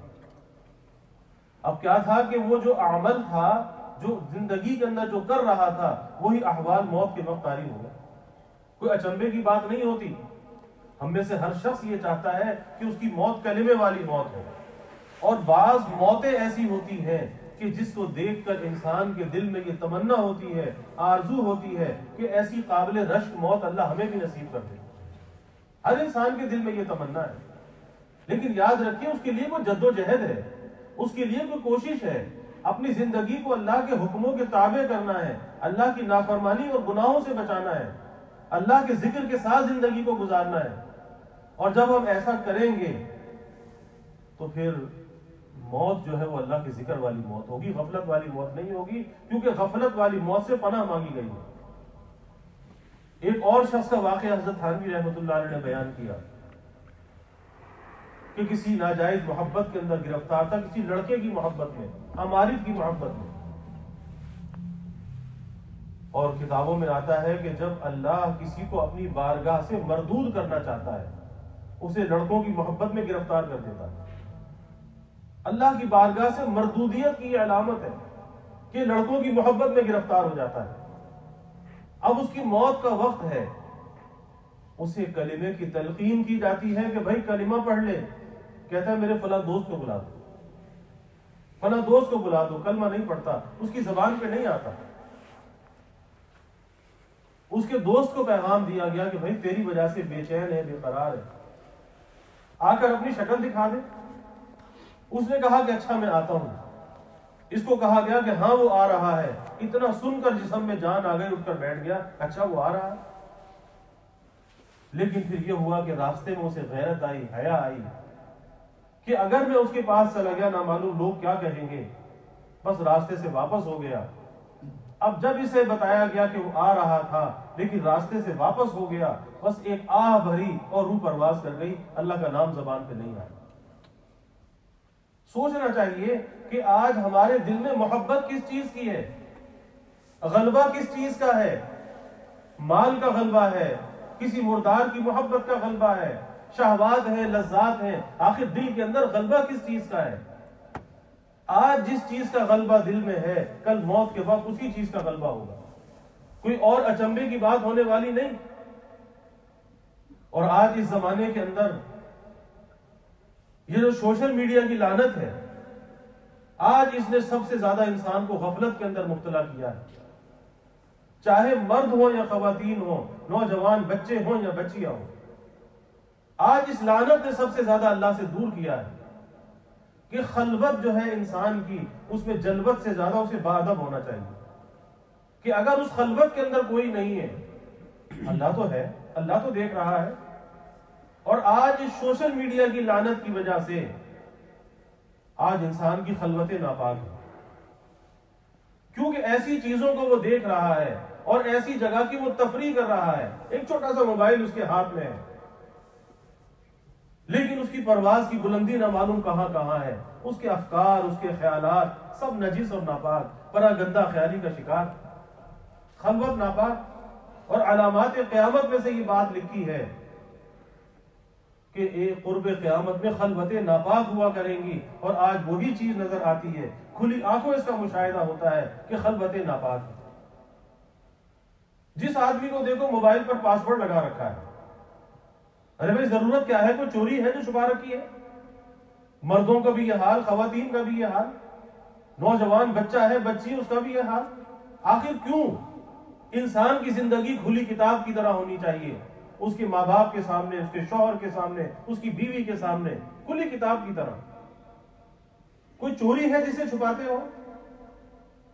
اب کیا تھا کہ وہ جو عمل تھا, جو زندگی کے اندر جو کر رہا تھا, وہی احوال موت کے وقت طاری ہو گئے. کوئی اچنبے کی بات نہیں ہوتی. ہم میں سے ہر شخص یہ چاہتا ہے کہ اس کی موت کلمے والی موت ہو, اور بعض موتیں ایسی ہوتی ہیں کہ جس کو دیکھ کر انسان کے دل میں یہ تمنا ہوتی ہے, آرزو ہوتی ہے کہ ایسی قابل رشک موت اللہ ہمیں بھی نصیب کر دے. ہر انسان کے دل میں یہ تمنا ہے, لیکن یاد رکھیے اس کے لیے کوئی جد و جہد ہے, اس کے لیے کوئی کوشش ہے, اپنی زندگی کو اللہ کے حکموں کے تابع کرنا ہے, اللہ کی نافرمانی اور گناہوں سے بچانا ہے, اللہ کے ذکر کے ساتھ زندگی کو گزارنا ہے. اور جب ہم ایسا کریں گے تو پھر موت جو ہے وہ اللہ کے ذکر والی موت ہوگی, غفلت والی موت نہیں ہوگی, کیونکہ غفلت والی موت سے پناہ مانگی گئی ہے. ایک اور شخص کا واقعہ حضرت تھانوی رحمۃ اللہ علیہ نے بیان کیا کہ کسی ناجائز محبت کے اندر گرفتار تھا, کسی لڑکے کی محبت میں, عمارت کی محبت میں. اور کتابوں میں آتا ہے کہ جب اللہ کسی کو اپنی بارگاہ سے مردود کرنا چاہتا ہے, اسے لڑکوں کی محبت میں گرفتار کر دیتا ہے. اللہ کی بارگاہ سے مردودیت کی علامت ہے کہ لڑکوں کی محبت میں گرفتار ہو جاتا ہے. اب اس کی موت کا وقت ہے, اسے کلمے کی تلقین کی جاتی ہے کہ بھائی کلمہ پڑھ لے. کہتا ہے میرے فلاں دوست کو بلا دو, فلاں دوست کو بلا دو, کلمہ نہیں پڑھتا, اس کی زبان پہ نہیں آتا. اس کے دوست کو پیغام دیا گیا کہ بھائی تیری وجہ سے بے چین ہے، بے قرار ہے، آ کر اپنی شکل دکھا دے۔ اس نے کہا کہ اچھا میں آتا ہوں۔ اس کو کہا گیا کہ ہاں وہ آ رہا ہے۔ اتنا سن کر جسم میں جان آ گئی، اٹھ کر بیٹھ گیا، اچھا وہ آ رہا ہے۔ لیکن پھر یہ ہوا کہ راستے میں اسے غیرت آئی، حیا آئی کہ اگر میں اس کے پاس چلا گیا نہ معلوم لوگ کیا کہیں گے، بس راستے سے واپس ہو گیا۔ اب جب اسے بتایا گیا کہ وہ آ رہا تھا لیکن راستے سے واپس ہو گیا، بس ایک آہ بھری اور روح پرواز کر گئی، اللہ کا نام زبان پہ نہیں آیا۔ سوچنا چاہیے کہ آج ہمارے دل میں محبت کس چیز کی ہے، غلبہ کس چیز کا ہے؟ مال کا غلبہ ہے، کسی مردار کی محبت کا غلبہ ہے، شہوات ہیں، لذات ہیں، آخر دل کے اندر غلبہ کس چیز کا ہے؟ آج جس چیز کا غلبہ دل میں ہے، کل موت کے وقت اسی چیز کا غلبہ ہوگا، کوئی اور اچنبے کی بات ہونے والی نہیں۔ اور آج اس زمانے کے اندر یہ جو سوشل میڈیا کی لعنت ہے، آج اس نے سب سے زیادہ انسان کو غفلت کے اندر مبتلا کیا ہے، چاہے مرد ہوں یا خواتین ہوں، نوجوان بچے ہوں یا بچیاں ہوں۔ آج اس لعنت نے سب سے زیادہ اللہ سے دور کیا ہے کہ خلوت جو ہے انسان کی، اس میں جلوت سے زیادہ اسے باادب ہونا چاہیے کہ اگر اس خلوت کے اندر کوئی نہیں ہے، اللہ تو ہے، اللہ تو دیکھ رہا ہے۔ اور آج اس سوشل میڈیا کی لعنت کی وجہ سے آج انسان کی خلوتیں ناپاک ہیں، کیونکہ ایسی چیزوں کو وہ دیکھ رہا ہے اور ایسی جگہ کی وہ تفریح کر رہا ہے۔ ایک چھوٹا سا موبائل اس کے ہاتھ میں ہے، لیکن اس کی پرواز کی بلندی نہ معلوم کہاں کہاں ہے، اس کے افکار، اس کے خیالات سب نجس اور ناپاک، پرا گندہ خیالی کا شکار، خلوت ناپاک۔ اور علامات قیامت میں سے یہ بات لکھی ہے کہ ایک قرب قیامت میں خلوتیں ناپاک ہوا کریں گی، اور آج وہی چیز نظر آتی ہے، کھلی آنکھوں اس کا مشاہدہ ہوتا ہے کہ خلوتیں ناپاک ہیں۔ جس آدمی کو دیکھو موبائل پر پاسورڈ لگا رکھا ہے، ارے بھائی ضرورت کیا ہے؟ کوئی چوری ہے جو چھپا رکھی ہے؟ مردوں کا بھی یہ حال، خواتین کا بھی یہ حال، نوجوان بچہ ہے، بچی، اس کا بھی یہ حال۔ آخر کیوں؟ انسان کی زندگی کھلی کتاب کی طرح ہونی چاہیے، اس کے ماں باپ کے سامنے، اس کے شوہر کے سامنے، اس کی بیوی کے سامنے، کھلی کتاب کی طرح۔ کوئی چوری ہے جسے چھپاتے ہو؟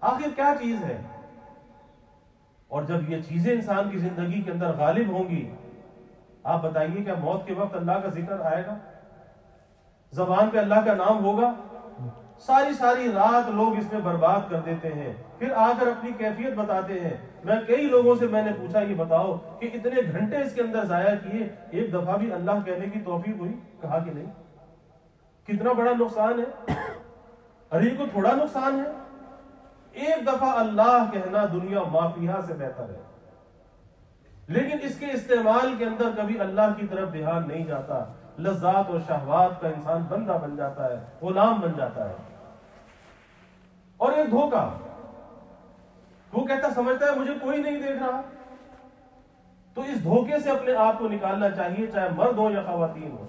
آخر کیا چیز ہے؟ اور جب یہ چیزیں انسان کی زندگی کے اندر غالب ہوں گی، آپ بتائیے کیا موت کے وقت اللہ کا ذکر آئے گا؟ زبان پہ اللہ کا نام ہوگا؟ ساری رات لوگ اس میں برباد کر دیتے ہیں، پھر آ کر اپنی کیفیت بتاتے ہیں۔ میں کئی لوگوں سے میں نے پوچھا یہ بتاؤ کہ اتنے گھنٹے اس کے اندر ضائع کیے، ایک دفعہ بھی اللہ کہنے کی توفیق ہوئی؟ کہا کہ نہیں۔ کتنا بڑا نقصان ہے؟ ارے کو تھوڑا نقصان ہے؟ ایک دفعہ اللہ کہنا دنیا مافیہ سے بہتر ہے، لیکن اس کے استعمال کے اندر کبھی اللہ کی طرف دھیان نہیں جاتا، لذات اور شہوات کا انسان بندہ بن جاتا ہے، غلام بن جاتا ہے۔ اور ایک دھوکہ، وہ کہتا سمجھتا ہے مجھے کوئی نہیں دیکھ رہا، تو اس دھوکے سے اپنے آپ کو نکالنا چاہیے، چاہے مرد ہو یا خواتین ہو،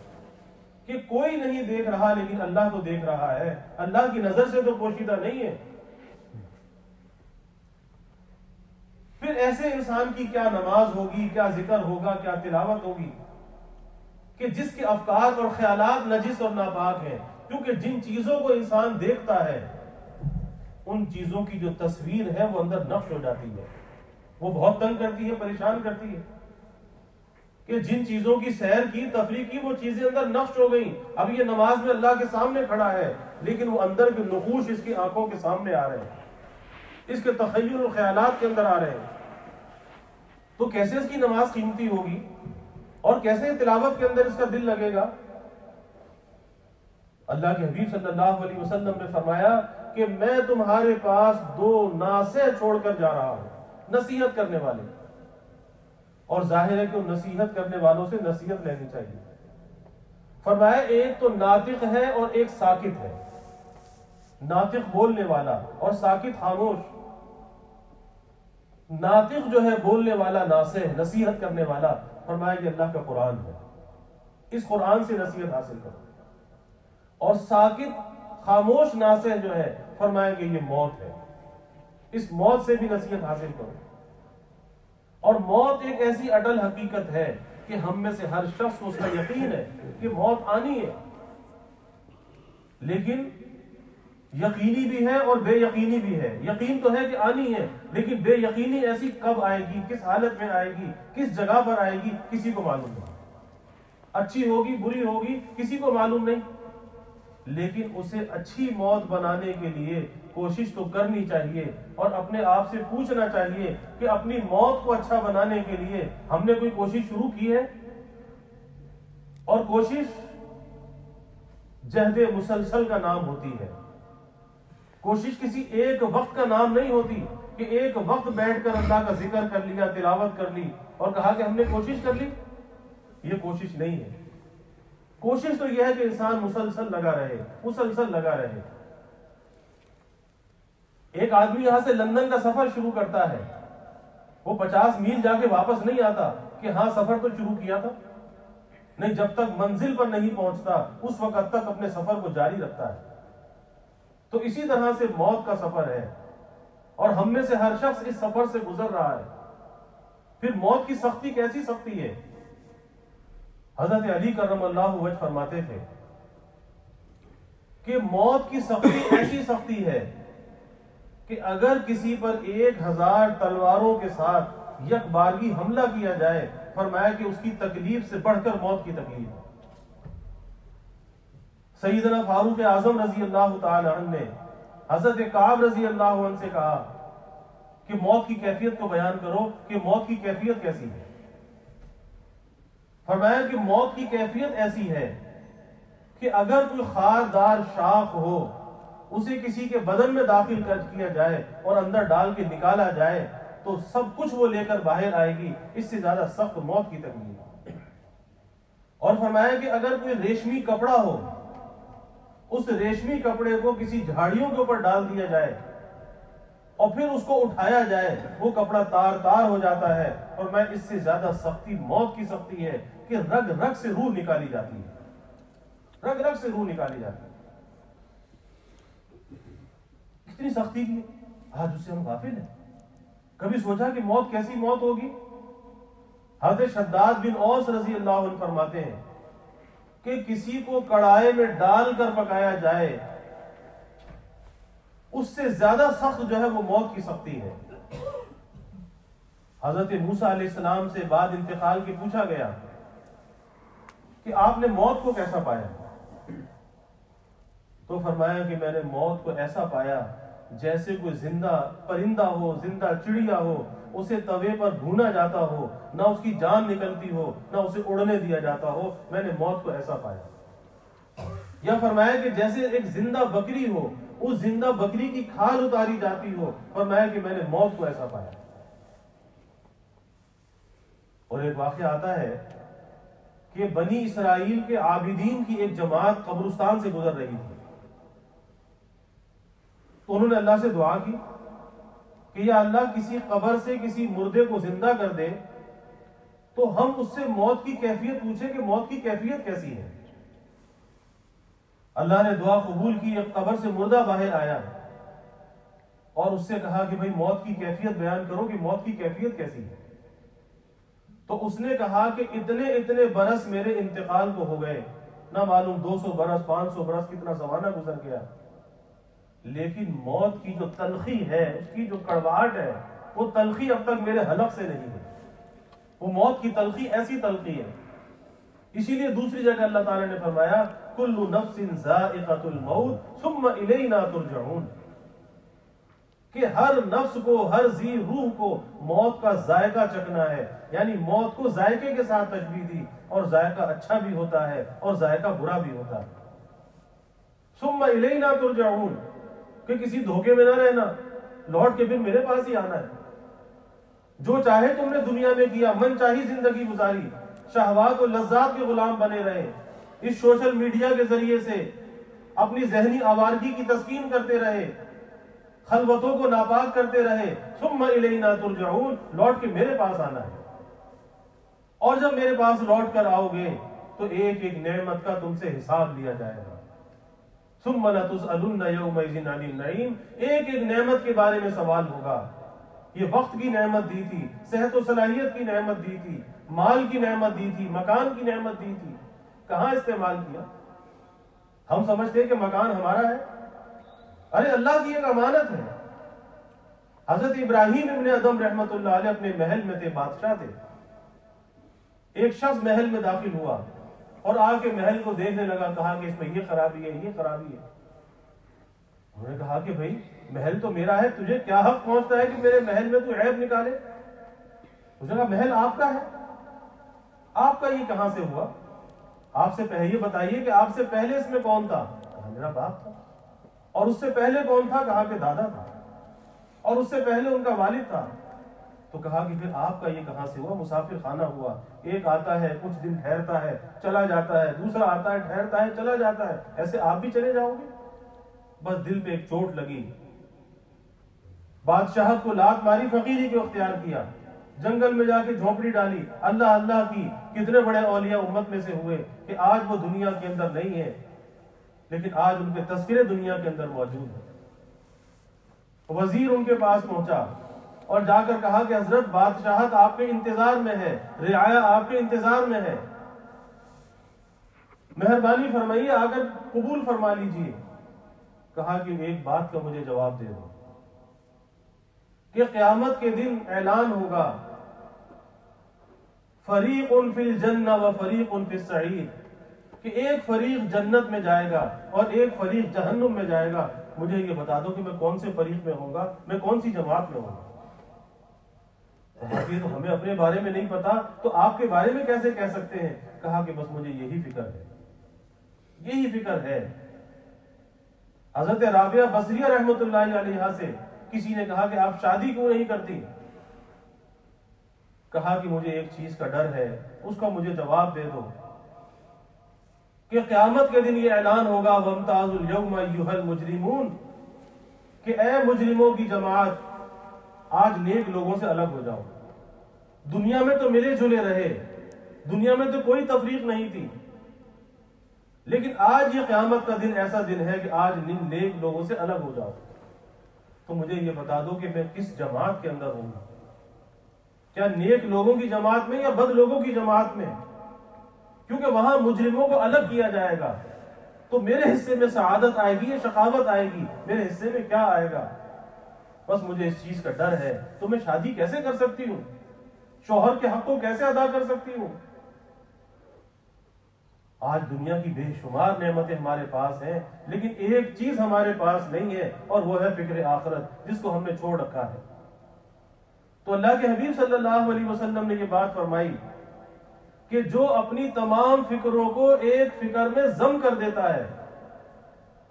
کہ کوئی نہیں دیکھ رہا لیکن اللہ تو دیکھ رہا ہے، اللہ کی نظر سے تو پوشیدہ نہیں ہے۔ پھر ایسے انسان کی کیا نماز ہوگی، کیا ذکر ہوگا، کیا تلاوت ہوگی کہ جس کے افکار اور خیالات نجس اور ناپاک ہیں، کیونکہ جن چیزوں کو انسان دیکھتا ہے ان چیزوں کی جو تصویر ہے وہ اندر نقش ہو جاتی ہے، وہ بہت تنگ کرتی ہے، پریشان کرتی ہے کہ جن چیزوں کی سیر کی، تفریح کی، وہ چیزیں اندر نقش ہو گئیں۔ اب یہ نماز میں اللہ کے سامنے کھڑا ہے لیکن وہ اندر کے نقوش اس کی آنکھوں کے سامنے آ رہے ہیں، اس کے تخیل اور خیالات کے اندر آ رہے ہیں، تو کیسے اس کی نماز قیمتی ہوگی اور کیسے تلاوت کے اندر اس کا دل لگے گا؟ اللہ کے حبیب صلی اللہ علیہ وسلم نے فرمایا کہ میں تمہارے پاس دو ناصح چھوڑ کر جا رہا ہوں، نصیحت کرنے والے، اور ظاہر ہے کہ نصیحت کرنے والوں سے نصیحت لینی چاہیے۔ فرمایا ایک تو ناطق ہے اور ایک ساکت ہے، ناطق بولنے والا اور ساکت خاموش۔ ناطق جو ہے بولنے والا، ناصح نصیحت کرنے والا، فرمایا کہ اللہ کا قرآن ہے، اس قرآن سے نصیحت حاصل کرو۔ اور ساکت خاموش ناصح جو ہے، فرمایا کہ یہ موت ہے، اس موت سے بھی نصیحت حاصل کرو۔ اور موت ایک ایسی اٹل حقیقت ہے کہ ہم میں سے ہر شخص کو اس کا یقین ہے کہ موت آنی ہے، لیکن یقینی بھی ہے اور بے یقینی بھی ہے۔ یقین تو ہے کہ آنی ہے، لیکن بے یقینی ایسی کب آئے گی، کس حالت میں آئے گی، کس جگہ پر آئے گی، کسی کو معلوم نہیں۔ اچھی ہوگی بری ہوگی کسی کو معلوم نہیں، لیکن اسے اچھی موت بنانے کے لیے کوشش تو کرنی چاہیے، اور اپنے آپ سے پوچھنا چاہیے کہ اپنی موت کو اچھا بنانے کے لیے ہم نے کوئی کوشش شروع کی ہے؟ اور کوشش جہد مسلسل کا نام ہوتی ہے، کوشش کسی ایک وقت کا نام نہیں ہوتی کہ ایک وقت بیٹھ کر اللہ کا ذکر کر لیا، تلاوت کر لی اور کہا کہ ہم نے کوشش کر لی۔ یہ کوشش نہیں ہے۔ کوشش تو یہ ہے کہ انسان مسلسل لگا رہے، مسلسل لگا رہے۔ ایک آدمی یہاں سے لندن کا سفر شروع کرتا ہے، وہ 50 میل جا کے واپس نہیں آتا کہ ہاں سفر تو شروع کیا تھا، نہیں، جب تک منزل پر نہیں پہنچتا اس وقت تک اپنے سفر کو جاری رکھتا ہے۔ تو اسی طرح سے موت کا سفر ہے، اور ہم میں سے ہر شخص اس سفر سے گزر رہا ہے۔ پھر موت کی سختی کیسی سختی ہے؟ حضرت علی کرم اللہ وجہ فرماتے تھے کہ موت کی سختی ایسی سختی ہے کہ اگر کسی پر 1000 تلواروں کے ساتھ یک بارگی حملہ کیا جائے، فرمایا کہ اس کی تکلیف سے بڑھ کر موت کی تکلیف ہے۔ سیدنا فاروق اعظم رضی اللہ تعالی عنہ نے حضرت کعب رضی اللہ عنہ سے کہا کہ موت کی کیفیت کو بیان کرو کہ موت کی کیفیت کیسی ہے۔ فرمایا کہ موت کی کیفیت ایسی ہے کہ اگر کوئی خاردار شاخ ہو، اسے کسی کے بدن میں داخل کیا جائے اور اندر ڈال کے نکالا جائے تو سب کچھ وہ لے کر باہر آئے گی، اس سے زیادہ سخت موت کی تکلیف۔ اور فرمایا کہ اگر کوئی ریشمی کپڑا ہو، اس ریشمی کپڑے کو کسی جھاڑیوں کے اوپر ڈال دیا جائے اور پھر اس کو اٹھایا جائے، وہ کپڑا تار تار ہو جاتا ہے، اور میں اس سے زیادہ سختی موت کی سختی ہے کہ رگ رگ سے روح نکالی جاتی ہے، رگ رگ سے روح نکالی جاتی ہے۔ کتنی سختی کی، آج اس سے ہم غافل ہیں۔ کبھی سوچا کہ موت کیسی موت ہوگی؟ حضرت شداد بن اوس رضی اللہ عنہ فرماتے ہیں کہ کسی کو کڑھائی میں ڈال کر پکایا جائے، اس سے زیادہ سخت جو ہے وہ موت کی سختی ہے۔ حضرت موسیٰ علیہ السلام سے بعد انتقال کے پوچھا گیا کہ آپ نے موت کو کیسا پایا؟ تو فرمایا کہ میں نے موت کو ایسا پایا جیسے کوئی زندہ پرندہ ہو، زندہ چڑیا ہو، اسے توے پر بھونا جاتا ہو، نہ اس کی جان نکلتی ہو، نہ اسے اڑنے دیا جاتا ہو، میں نے موت کو ایسا پایا۔ یا فرمایا کہ جیسے ایک زندہ بکری ہو، اس زندہ بکری کی کھال اتاری جاتی ہو، فرمایا کہ میں نے موت کو ایسا پایا۔ اور ایک واقعہ آتا ہے کہ بنی اسرائیل کے عابدین کی ایک جماعت قبرستان سے گزر رہی تھی، تو انہوں نے اللہ سے دعا کی کہ یا اللہ کسی قبر سے کسی مردے کو زندہ کر دے تو ہم اس سے موت کی کیفیت پوچھیں کہ موت کی کیفیت کیسی ہے۔ اللہ نے دعا قبول کی، ایک قبر سے مردہ باہر آیا اور اس سے کہا کہ بھئی موت کی کیفیت بیان کرو کہ موت کی کیفیت کیسی ہے۔ تو اس نے کہا کہ اتنے اتنے برس میرے انتقال کو ہو گئے، نہ معلوم 200 برس 500 برس کتنا زمانہ گزر گیا، لیکن موت کی جو تلخی ہے، اس کی جو کڑواہٹ ہے، وہ تلخی اب تک میرے حلق سے نہیں ہے۔ وہ موت کی تلخی ایسی تلخی ہے۔ اسی لیے دوسری جگہ اللہ تعالیٰ نے فرمایا کل نفس ذائقۃ الموت ثم الینا ترجعون، کہ ہر نفس کو، ہر ذی روح کو موت کا ذائقہ چکھنا ہے۔ یعنی موت کو ذائقے کے ساتھ تشبیہ دی، اور ذائقہ اچھا بھی ہوتا ہے اور ذائقہ برا بھی ہوتا ہے۔ ثم الینا ترجعون، کہ کسی دھوکے میں نہ رہنا، لوٹ کے پھر میرے پاس ہی آنا ہے۔ جو چاہے تم نے دنیا میں کیا، من چاہی زندگی گزاری، شہوات و لذات کے غلام بنے رہے، اس سوشل میڈیا کے ذریعے سے اپنی ذہنی آوارگی کی تسکین کرتے رہے، خلوتوں کو ناپاک کرتے رہے۔ ثم الینا ترجعون، لوٹ کے میرے پاس آنا ہے۔ اور جب میرے پاس لوٹ کر آؤ گے تو ایک ایک نعمت کا تم سے حساب لیا جائے گا۔ ثم لتسألن یومئذ عن النعیم، ایک ایک نعمت کے بارے میں سوال ہوگا۔ یہ وقت کی نعمت دی تھی، صحت و صلاحیت کی نعمت دی تھی، مال کی نعمت دی تھی، مکان کی نعمت دی تھی، کہاں استعمال کیا؟ ہم سمجھتے ہیں کہ مکان ہمارا ہے، ارے اللہ کی ایک امانت ہے۔ حضرت ابراہیم ابن ادم رحمت اللہ علیہ اپنے محل میں تھے، بادشاہ تھے۔ ایک شخص محل میں داخل ہوا اور آ کے محل کو دیکھنے لگا، کہا کہ اس میں یہ خرابی ہے، یہ خرابی ہے۔ انہوں نے کہا کہ بھائی محل تو میرا ہے، تجھے کیا حق پہنچتا ہے کہ میرے محل میں تو عیب نکالے؟ اس نے کہا محل آپ کا ہے، آپ کا یہ کہاں سے ہوا؟ آپ سے پہلے یہ بتائیے کہ آپ سے پہلے اس میں کون تھا؟ کہا میرا باپ تھا۔ اور اس سے پہلے کون تھا؟ کہا کہ دادا تھا۔ اور اس سے پہلے ان کا والد تھا۔ تو کہا کہ پھر آپ کا یہ کہاں سے ہوا؟ مسافر خانہ ہوا، ایک آتا ہے کچھ دن ٹھہرتا ہے چلا جاتا ہے، دوسرا آتا ہے ٹھہرتا ہے چلا جاتا ہے، ایسے آپ بھی چلے جاؤ گے؟ بس دل میں ایک چوٹ لگی، بادشاہت کو لات ماری، فقیری کو اختیار کیا، جنگل میں جا کے جھونپڑی ڈالی، اللہ اللہ کی۔ کتنے بڑے اولیاء امت میں سے ہوئے کہ آج وہ دنیا کے اندر نہیں ہے، لیکن آج ان کے تذکرے دنیا کے اندر موجود ہیں۔ وزیر ان کے پاس پہنچا اور جا کر کہا کہ حضرت بادشاہت آپ کے انتظار میں ہے، رعایا آپ کے انتظار میں ہے، مہربانی فرمائیے آ کر قبول فرما لیجیے۔ کہا کہ ایک بات کا مجھے جواب دے دو کہ قیامت کے دن اعلان ہوگا فریق فی الجنہ و فریق فی السعیر، کہ ایک فریق جنت میں جائے گا اور ایک فریق جہنم میں جائے گا، مجھے یہ بتا دو کہ میں کون سے فریق میں ہوں گا، میں کون سی جماعت میں ہوں گا۔ یہ تو ہمیں اپنے بارے میں نہیں پتا، تو آپ کے بارے میں کیسے کہہ سکتے ہیں؟ کہا کہ بس مجھے یہی فکر ہے، یہی فکر ہے۔ حضرت رابعہ بصریہ رحمت اللہ علیہا سے کسی نے کہا کہ آپ شادی کیوں نہیں کرتی؟ کہا کہ مجھے ایک چیز کا ڈر ہے، اس کا مجھے جواب دے دو کہ قیامت کے دن یہ اعلان ہوگا وَامْتَازُوا الْيَوْمَ أَيُّهَا الْمُجْرِمُونَ، کہ اے مجرموں کی جماعت آج نیک لوگوں سے الگ ہو جاؤ۔ دنیا میں تو ملے جلے رہے، دنیا میں تو کوئی تفریق نہیں تھی، لیکن آج یہ قیامت کا دن ایسا دن ہے کہ آج نیک لوگوں سے الگ ہو جاؤ۔ تو مجھے یہ بتا دو کہ میں کس جماعت کے اندر ہوں گا، کیا نیک لوگوں کی جماعت میں یا بد لوگوں کی جماعت میں؟ کیونکہ وہاں مجرموں کو الگ کیا جائے گا، تو میرے حصے میں سعادت آئے گی یا شقاوت آئے گی؟ میرے حصے میں کیا آئے گا؟ بس مجھے اس چیز کا ڈر ہے۔ تو میں شادی کیسے کر سکتی ہوں؟ شوہر کے حق کو کیسے ادا کر سکتی ہوں؟ آج دنیا کی بے شمار نعمتیں ہمارے پاس ہیں، لیکن ایک چیز ہمارے پاس نہیں ہے، اور وہ ہے فکر آخرت، جس کو ہم نے چھوڑ رکھا ہے۔ تو اللہ کے حبیب صلی اللہ علیہ وسلم نے یہ بات فرمائی کہ جو اپنی تمام فکروں کو ایک فکر میں ضم کر دیتا ہے،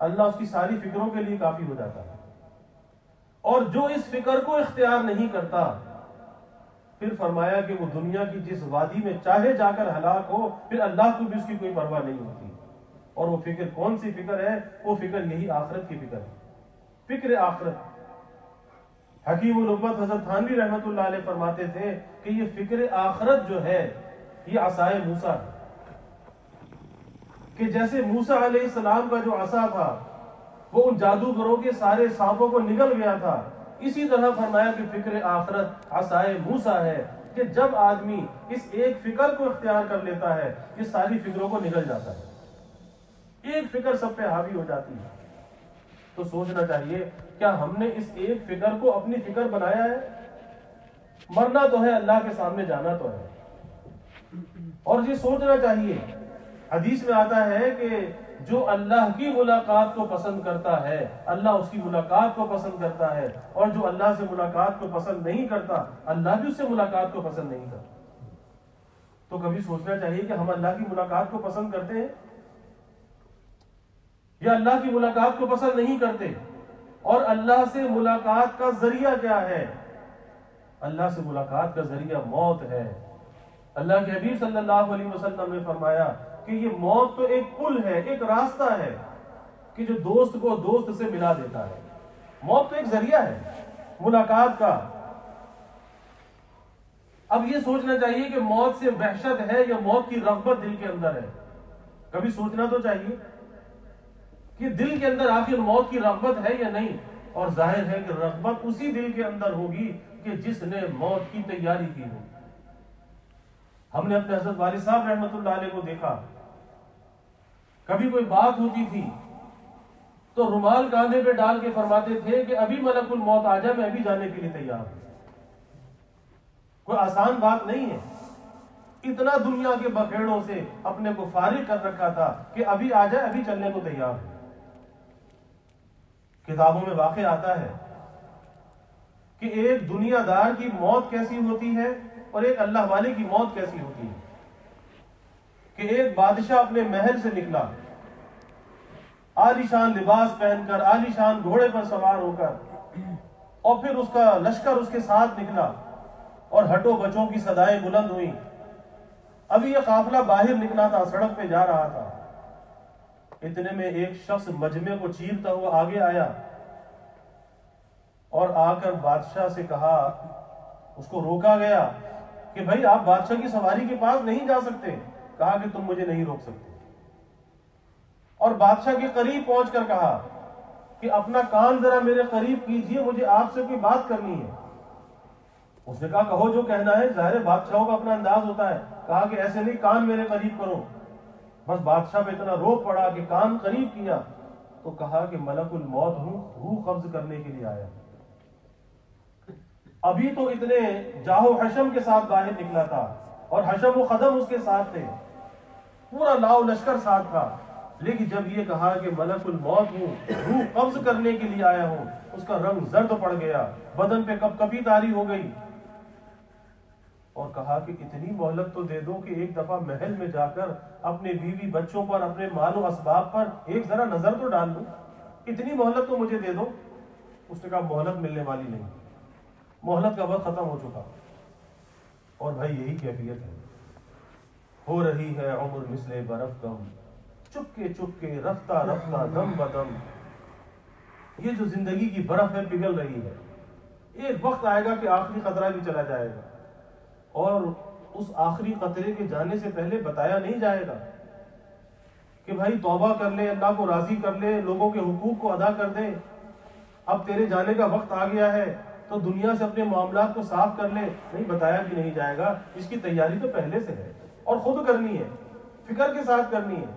اللہ اس کی ساری فکروں کے لیے کافی ہو جاتا ہے، اور جو اس فکر کو اختیار نہیں کرتا، پھر فرمایا کہ وہ دنیا کی جس وادی میں چاہے جا کر ہلاک ہو، پھر اللہ کو بھی اس کی کوئی پرواہ نہیں ہوتی۔ اور وہ فکر کون سی فکر ہے؟ وہ فکر یہی آخرت کی فکر ہے، فکر آخرت۔ حکیم الامت حضرت تھانوی رحمت اللہ علیہ فرماتے تھے کہ یہ فکر آخرت جو ہے یہ عصائے موسیٰ ہے، کہ جیسے موسیٰ علیہ السلام کا جو عصا تھا وہ ان جادوگروں کے سارے سانپوں کو نگل گیا تھا، اسی طرح فرمایا کہ فکر آخرت عصائے موسیٰ ہے، کہ جب آدمی اس ایک فکر کو اختیار کر لیتا ہے یہ ساری فکروں کو نگل جاتا ہے، ایک فکر سب پہ حاوی ہو جاتی ہے۔ تو سوچنا چاہیے کیا ہم نے اس ایک فکر کو اپنی فکر بنایا ہے؟ مرنا تو ہے، اللہ کے سامنے جانا تو ہے، اور یہ سوچنا چاہیے۔ حدیث میں آتا ہے کہ جو اللہ کی ملاقات کو پسند کرتا ہے اللہ اس کی ملاقات کو پسند کرتا ہے، اور جو اللہ سے ملاقات کو پسند نہیں کرتا اللہ بھی اس سے ملاقات کو پسند نہیں کرتا۔ تو کبھی سوچنا چاہیے کہ ہم اللہ کی ملاقات کو پسند کرتے ہیں یا اللہ کی ملاقات کو پسند نہیں کرتے؟ اور اللہ سے ملاقات کا ذریعہ کیا ہے؟ اللہ سے ملاقات کا ذریعہ موت ہے۔ اللہ کے حبیب صلی اللہ علیہ وسلم نے فرمایا کہ یہ موت تو ایک پل ہے، ایک راستہ ہے کہ جو دوست کو دوست سے ملا دیتا ہے۔ موت تو ایک ذریعہ ہے ملاقات کا۔ اب یہ سوچنا چاہیے کہ موت سے وحشت ہے یا موت کی رغبت دل کے اندر ہے؟ کبھی سوچنا تو چاہیے کہ دل کے اندر آخر موت کی رغبت ہے یا نہیں؟ اور ظاہر ہے کہ رغبت اسی دل کے اندر ہوگی کہ جس نے موت کی تیاری کی ہو. ہم نے اپنے حضرت والد صاحب رحمۃ اللہ علیہ کو دیکھا، کبھی کوئی بات ہوتی تھی تو رومال کاندھے پہ ڈال کے فرماتے تھے کہ ابھی ملک الموت آ جائے، میں ابھی جانے کے لیے تیار ہوں. کوئی آسان بات نہیں ہے. اتنا دنیا کے بکھیڑوں سے اپنے کو فارغ کر رکھا تھا کہ ابھی آ جائے، ابھی چلنے کو تیار ہوں. کتابوں میں واقع آتا ہے کہ ایک دنیا دار کی موت کیسی ہوتی ہے اور ایک اللہ والے کی موت کیسی ہوتی ہے. کہ ایک بادشاہ اپنے محل سے نکلا، عالی شان لباس پہن کر، عالی شان گھوڑے پر سوار ہو کر، اور پھر اس کا لشکر اس کے ساتھ نکلا اور ہٹو بچوں کی صدائیں بلند ہوئیں. ابھی یہ قافلہ باہر نکلا تھا، سڑک پہ جا رہا تھا. اتنے میں ایک شخص مجمع کو چیرتا ہوا آگے آیا اور آ کر بادشاہ سے کہا، اس کو روکا گیا کہ بھائی آپ بادشاہ کی سواری کے پاس نہیں جا سکتے. کہا کہ تم مجھے نہیں روک سکتے. اور بادشاہ کے قریب پہنچ کر کہا کہ اپنا کان ذرا میرے قریب کیجئے، مجھے آپ سے کوئی بات کرنی ہے. اس نے کہا کہو جو کہنا ہے. ظاہر بادشاہوں کا اپنا انداز ہوتا ہے. کہا کہ ایسے نہیں، کان میرے قریب کرو. بس بادشاہ پہ اتنا روک پڑا کہ کان قریب کیا تو کہا کہ ملک الموت ہوں، روح قبض کرنے کے لیے آیا. ابھی تو اتنے جاہو حشم کے ساتھ باہر نکلا تھا اور حشم و خدم اس کے ساتھ تھے، پورا لاؤ لشکر ساتھ تھا. لیکن جب یہ کہا کہ ملک الموت ہوں، روح قبض کرنے کے لیے آیا ہوں، اس کا رنگ زرد پڑ گیا، بدن پہ کپ کپی طاری ہو گئی اور کہا کہ اتنی مہلت تو دے دو کہ ایک دفعہ محل میں جا کر اپنے بیوی بچوں پر، اپنے مال و اسباب پر ایک ذرا نظر تو ڈال لوں. اتنی مہلت تو مجھے دے دو. اس نے کہا مہلت ملنے والی نہیں، مہلت کا وقت ختم ہو چکا. اور بھائی یہی کیفیت ہے. ہو رہی ہے عمر مثل برف کم، چپ کے رفتہ رفتہ دم بدم. یہ جو زندگی کی برف ہے پگھل رہی ہے. ایک وقت آئے گا کہ آخری قطرہ بھی چلا جائے گا اور اس آخری قطرے کے جانے سے پہلے بتایا نہیں جائے گا کہ بھائی توبہ کر لے، اللہ کو راضی کر لے، لوگوں کے حقوق کو ادا کر دے، اب تیرے جانے کا وقت آ گیا ہے تو دنیا سے اپنے معاملات کو صاف کر لے. نہیں، بتایا بھی نہیں جائے گا. اس کی تیاری تو پہلے سے ہے اور خود کرنی ہے، فکر کے ساتھ کرنی ہے.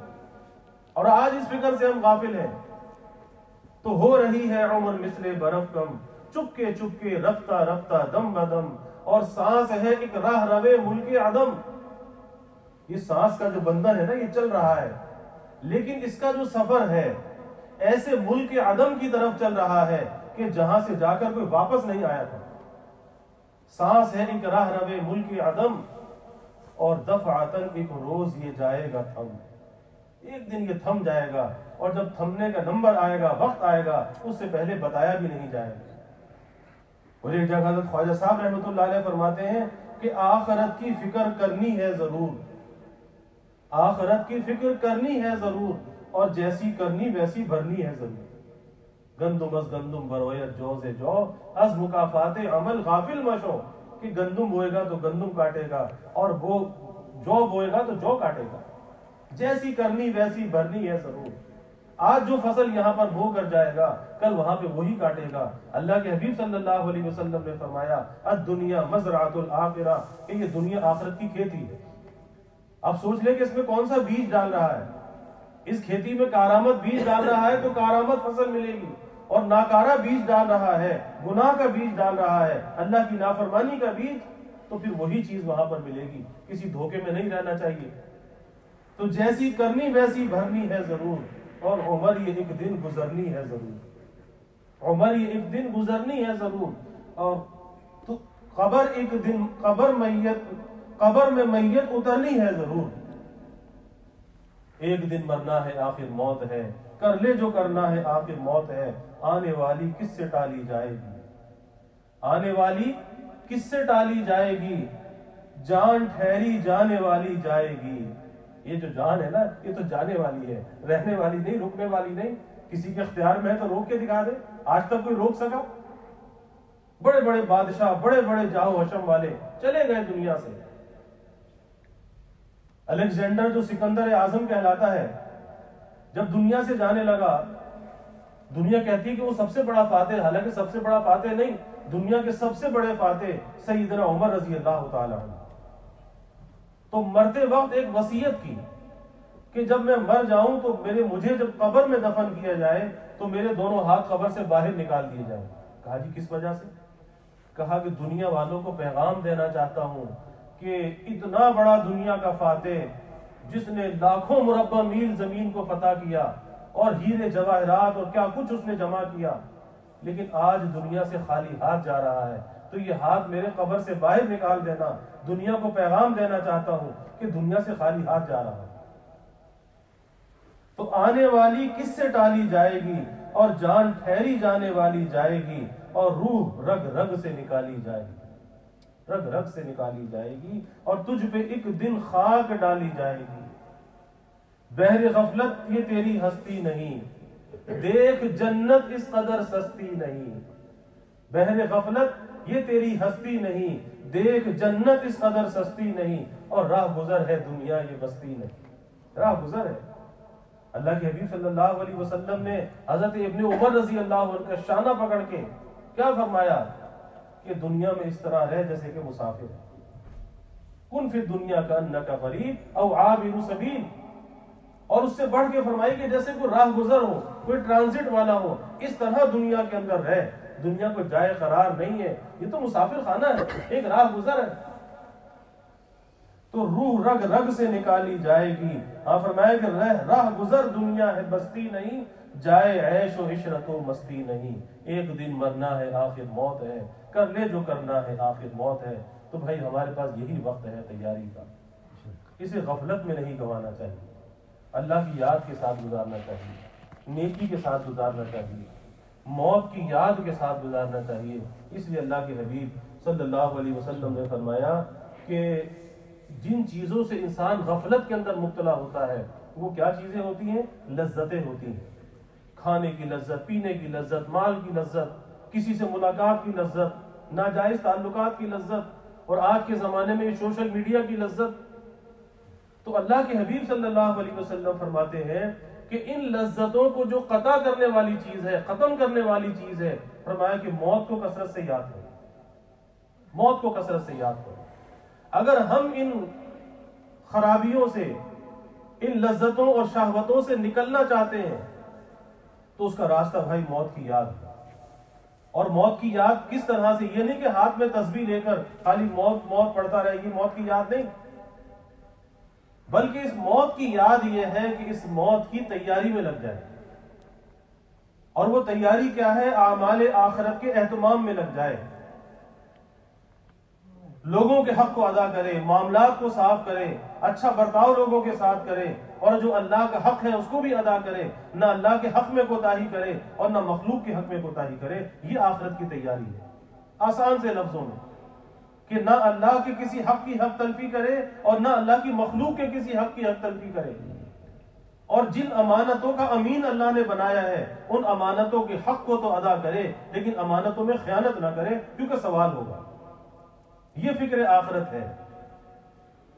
اور آج اس فکر سے ہم غافل ہیں. تو ہو رہی ہے عمر مثل برف کم، چپ کے رفتہ رفتہ دم بدم. اور سانس ہے ایک راہ روے ملک عدم. یہ سانس کا جو بندن ہے نا، یہ چل رہا ہے، لیکن اس کا جو سفر ہے ایسے ملک عدم کی طرف چل رہا ہے کہ جہاں سے جا کر کوئی واپس نہیں آیا تھا. سانس ہے ایک راہ روے ملک عدم، اور دفعتاً ایک روز یہ جائے گا تھم. ایک دن یہ تھم جائے گا اور جب تھمنے کا نمبر آئے گا، وقت آئے گا، اس سے پہلے بتایا بھی نہیں جائے گا. اور ایک جگہ حضرت خواجہ صاحب رحمۃ اللہ علیہ فرماتے ہیں کہ آخرت کی فکر کرنی ہے ضرور، آخرت کی فکر کرنی ہے ضرور، اور جیسی کرنی ویسی بھرنی ہے ضرور. گندم از گندم برویت جو سے جو، از مکافات عمل غافل مشو. کہ گندم بوئے گا تو گندم کاٹے گا اور وہ جو بوئے گا تو جو کاٹے گا. جیسی کرنی ویسی بھرنی ہے ضرور. آج جو فصل یہاں پر بو کر جائے گا کل وہاں پہ وہی کاٹے گا. اللہ کے حبیب صلی اللہ علیہ وسلم نے فرمایا الدنیا مزرعۃ الآخرہ، کہ یہ دنیا آخرت کی کھیتی ہے. اب سوچ لیں کہ اس میں کون سا بیج ڈال رہا ہے. اس کھیتی میں کارآمد بیج ڈال رہا ہے تو کارآمد فصل ملے گی، اور ناکارہ بیج ڈال رہا ہے، گناہ کا بیج ڈال رہا ہے، اللہ کی نافرمانی کا بیج، تو پھر وہی چیز وہاں پر ملے گی. کسی دھوکے میں نہیں رہنا چاہیے. تو جیسی کرنی ویسی بھرنی ہے ضرور، اور عمر یہ ایک دن گزرنی ہے ضرور. عمر یہ ایک دن گزرنی ہے ضرور. اور تو قبر ایک دن، قبر میں میت اترنی ہے ضرور. ایک دن مرنا ہے آخر موت ہے، کر لے جو کرنا ہے آخر موت ہے. آنے والی کس سے ٹالی جائے گی، آنے والی کس سے ٹالی جائے گی. جان ٹھہری جانے والی جائے گی. یہ جو جان ہے نا، یہ تو جانے والی ہے، رہنے والی نہیں، رکنے والی نہیں. کسی کے اختیار میں ہے تو روک کے دکھا دے. آج تک کوئی روک سکا؟ بڑے بڑے بادشاہ، بڑے بڑے جاہو حشم والے چلے گئے دنیا سے. الیگزینڈر جو سکندر اعظم کہلاتا ہے، جب دنیا سے جانے لگا دنیا کہتی ہے کہ وہ سب سے بڑا فاتح، حالانکہ سب سے بڑا فاتح نہیں، دنیا کے سب سے بڑے فاتح سیدنا عمر رضی اللہ تعالی عنہ۔ تو مرتے وقت ایک وصیت کی کہ جب میں مر جاؤں تو مجھے جب قبر میں دفن کیا جائے تو میرے دونوں ہاتھ قبر سے باہر نکال دیے جائیں۔ کہا جی کس وجہ سے؟ کہا کہ دنیا والوں کو پیغام دینا چاہتا ہوں کہ اتنا بڑا دنیا کا فاتح جس نے لاکھوں مربع میل زمین کو فتح کیا اور ہیرے جواہرات اور کیا کچھ اس نے جمع کیا، لیکن آج دنیا سے خالی ہاتھ جا رہا ہے، تو یہ ہاتھ میرے قبر سے باہر نکال دینا۔ دنیا کو پیغام دینا چاہتا ہوں کہ دنیا سے خالی ہاتھ جا رہا ہے۔ تو آنے والی کس سے ٹالی جائے گی، اور جان ٹھہری جانے والی جائے گی، اور روح رگ رگ سے نکالی جائے گی، رگ رگ سے نکالی جائے گی، اور تجھ پہ ایک دن خاک ڈالی جائے گی۔ بحر غفلت یہ تیری ہستی نہیں، دیکھ جنت اس قدر سستی نہیں۔ بحر غفلت یہ تیری ہستی نہیں، دیکھ جنت اس قدر سستی نہیں، اور راہ گزر ہے دنیا یہ بستی نہیں، راہ گزر ہے۔ اللہ کے حبیب صلی اللہ علیہ وسلم نے حضرت ابن عمر رضی اللہ عنہ کا شانہ پکڑ کے کیا فرمایا کہ دنیا میں اس طرح رہ جیسے کہ مسافر ہے، کن فی الدنیا کأنک غریب او عابر سبیل، اور اس سے بڑھ کے فرمائی کہ جیسے کوئی راہ گزر ہو، کوئی ٹرانزٹ والا ہو، اس طرح دنیا کے اندر رہ۔ دنیا کو جائے قرار نہیں ہے، یہ تو مسافر خانہ ہے، ایک راہ گزر ہے۔ تو روح رگ رگ سے نکالی جائے گی۔ آپ فرمایا کہ راہ گزر دنیا ہے بستی نہیں، جائے عیش و عشرت و مستی نہیں۔ ایک دن مرنا ہے آخر موت ہے، کر لے جو کرنا ہے آخر موت ہے۔ تو بھائی ہمارے پاس یہی وقت ہے تیاری کا، اسے غفلت میں نہیں گنوانا چاہیے، اللہ کی یاد کے ساتھ گزارنا چاہیے، نیکی کے ساتھ گزارنا چاہیے، موت کی یاد کے ساتھ گزارنا چاہیے۔ اس لیے اللہ کے حبیب صلی اللہ علیہ وسلم نے فرمایا کہ جن چیزوں سے انسان غفلت کے اندر مبتلا ہوتا ہے وہ کیا چیزیں ہوتی ہیں؟ لذتیں ہوتی ہیں، کھانے کی لذت، پینے کی لذت، مال کی لذت، کسی سے ملاقات کی لذت، ناجائز تعلقات کی لذت، اور آج کے زمانے میں سوشل میڈیا کی لذت۔ تو اللہ کے حبیب صلی اللہ علیہ وسلم فرماتے ہیں کہ ان لذتوں کو جو قطع کرنے والی چیز ہے، ختم کرنے والی چیز ہے، فرمایا کہ موت کو کثرت سے یاد کرو، موت کو کثرت سے یاد کرو۔ اگر ہم ان خرابیوں سے، ان لذتوں اور شہوتوں سے نکلنا چاہتے ہیں تو اس کا راستہ بھائی موت کی یاد ہے۔ اور موت کی یاد کس طرح سے؟ یہ نہیں کہ ہاتھ میں تسبیح لے کر خالی موت موت پڑھتا رہے گی، موت کی یاد نہیں، بلکہ اس موت کی یاد یہ ہے کہ اس موت کی تیاری میں لگ جائے۔ اور وہ تیاری کیا ہے؟ اعمال آخرت کے اہتمام میں لگ جائے، لوگوں کے حق کو ادا کرے، معاملات کو صاف کرے، اچھا برتاؤ لوگوں کے ساتھ کرے، اور جو اللہ کا حق ہے اس کو بھی ادا کرے، نہ اللہ کے حق میں کوتاہی کرے اور نہ مخلوق کے حق میں کوتاہی کرے۔ یہ آخرت کی تیاری ہے، آسان سے لفظوں میں، کہ نہ اللہ کے کسی حق کی حق تلفی کرے اور نہ اللہ کی مخلوق کے کسی حق کی حق تلفی کرے، اور جن امانتوں کا امین اللہ نے بنایا ہے ان امانتوں کے حق کو تو ادا کرے، لیکن امانتوں میں خیانت نہ کرے، کیونکہ سوال ہوگا۔ یہ فکر آخرت ہے،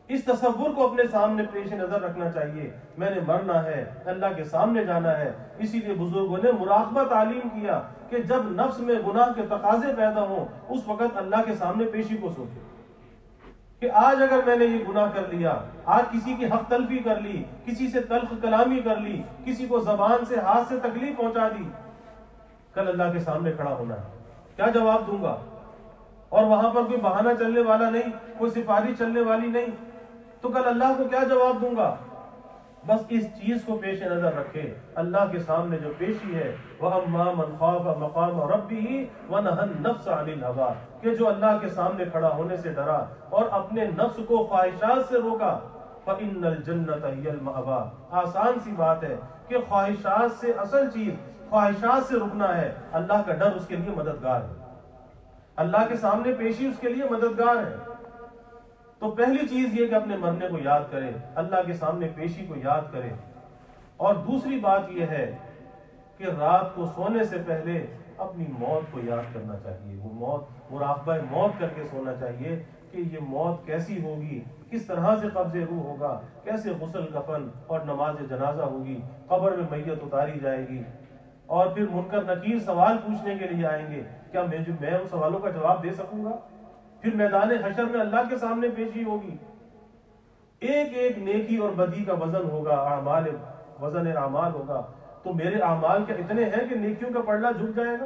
اس تصور کو اپنے سامنے پیش نظر رکھنا چاہیے۔ میں نے مرنا ہے، اللہ کے سامنے جانا ہے۔ اسی لیے بزرگوں نے مراقبہ تعلیم کیا کہ جب نفس میں گناہ کے تقاضے پیدا ہوں اس وقت اللہ کے سامنے پیشی کو سوچے کہ آج اگر میں نے یہ گناہ کر لیا، آج کسی کی حق تلفی کر لی، کسی سے تلخ کلامی کر لی، کسی کو زبان سے ہاتھ سے تکلیف پہنچا دی، کل اللہ کے سامنے کھڑا ہونا ہے، کیا جواب دوں گا؟ اور وہاں پر کوئی بہانہ چلنے والا نہیں، کوئی سفارش چلنے والی نہیں، تو کل اللہ کو کیا جواب دوں گا؟ بس اس چیز کو پیش نظر رکھے، اللہ کے سامنے جو پیشی ہے وَأَمَّا مَنْ خَافَ مَقَامَ رَبِّهِ وَنَهَى النَّفْسَ عَنِ الْهَوَىٰ، کہ جو اللہ کے سامنے کھڑا ہونے سے ڈرا اور اپنے نفس کو خواہشات سے روکا، فَإِنَّ الْجَنَّةَ هِيَ الْمَأْوَىٰ، آسان سی بات ہے کہ خواہشات سے، اصل چیز خواہشات سے رکنا ہے، اللہ کا ڈر اس کے لیے مددگار ہے، اللہ کے سامنے پیشی اس کے لیے مددگار ہے۔ تو پہلی چیز یہ کہ اپنے مرنے کو یاد کرے، اللہ کے سامنے پیشی کو یاد کرے، اور دوسری بات یہ ہے کہ رات کو سونے سے پہلے اپنی موت کو یاد کرنا چاہیے، وہ موت، مراقبہ موت کر کے سونا چاہیے کہ یہ موت کیسی ہوگی، کس طرح سے قبض روح ہوگا، کیسے غسل کفن اور نماز جنازہ ہوگی، قبر میں میت اتاری جائے گی، اور پھر منکر نکیر سوال پوچھنے کے لیے آئیں گے، کیا میں ان سوالوں کا جواب دے سکوں گا؟ پھر میدان حشر میں اللہ کے سامنے پیشی ہوگی، ایک ایک نیکی اور بدی کا وزن ہوگا، وزن اعمال ہوگا، تو میرے اعمال کے اتنے ہیں کہ نیکیوں کا پلڑا جھک جائے گا۔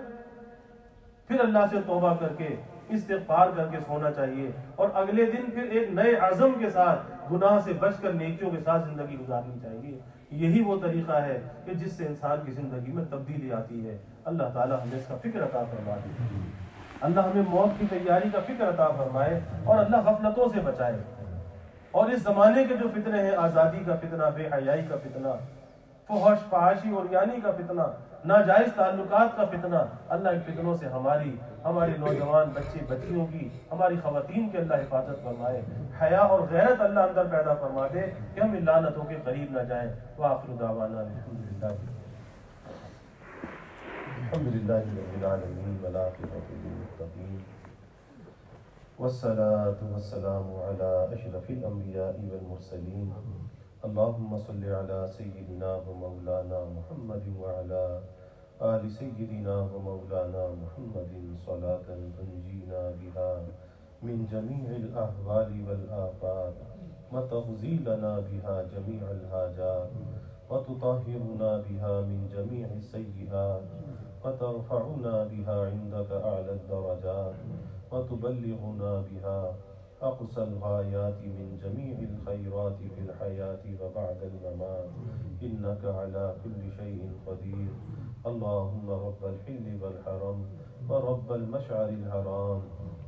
پھر اللہ سے توبہ کر کے استغفار کر کے سونا چاہیے، اور اگلے دن پھر ایک نئے عزم کے ساتھ گناہ سے بچ کر نیکیوں کے ساتھ زندگی گزارنی چاہیے۔ یہی وہ طریقہ ہے کہ جس سے انسان کی زندگی میں تبدیلی آتی ہے۔ اللہ تعالیٰ ہمیں اس کا فکر عطا فرما دے، اللہ ہمیں موت کی تیاری کا فکر عطا فرمائے، اور اللہ غفلتوں سے بچائے۔ اور اس زمانے کے جو فتنے ہیں، آزادی کا فتنہ، بے حیائی کا فتنہ، فحش فحاشی اور یعنی کا فتنہ، ناجائز تعلقات کا فتنہ، اللہ ان فتنوں سے ہماری نوجوان بچے بچیوں کی، ہماری خواتین کی اللہ حفاظت فرمائے، حیا اور غیرت اللہ اندر پیدا فرما دے کہ ہم ان لعنتوں کے قریب نہ جائیں۔ وآخر دعوانا الحمدللہ رب العالمین والعاقبۃ للمتقین والصلاة والسلام على أشرف الأنبياء والمرسلين اللهم صل على سيدنا ومولانا محمد وعلى آل سيدنا ومولانا محمد صلاة تنجينا بها من جميع الأهوال والآفات وتغزي لنا بها جميع الحاجات وتطهرنا بها من جميع السيئات وترفعنا بها عندك أعلى الدرجات وتبلغنا بها أقصى الغايات من جميع الخيرات في الحياة وبعد الممات إنك على كل شيء قدير اللهم رب الحل والحرم ورب المشعر الحرام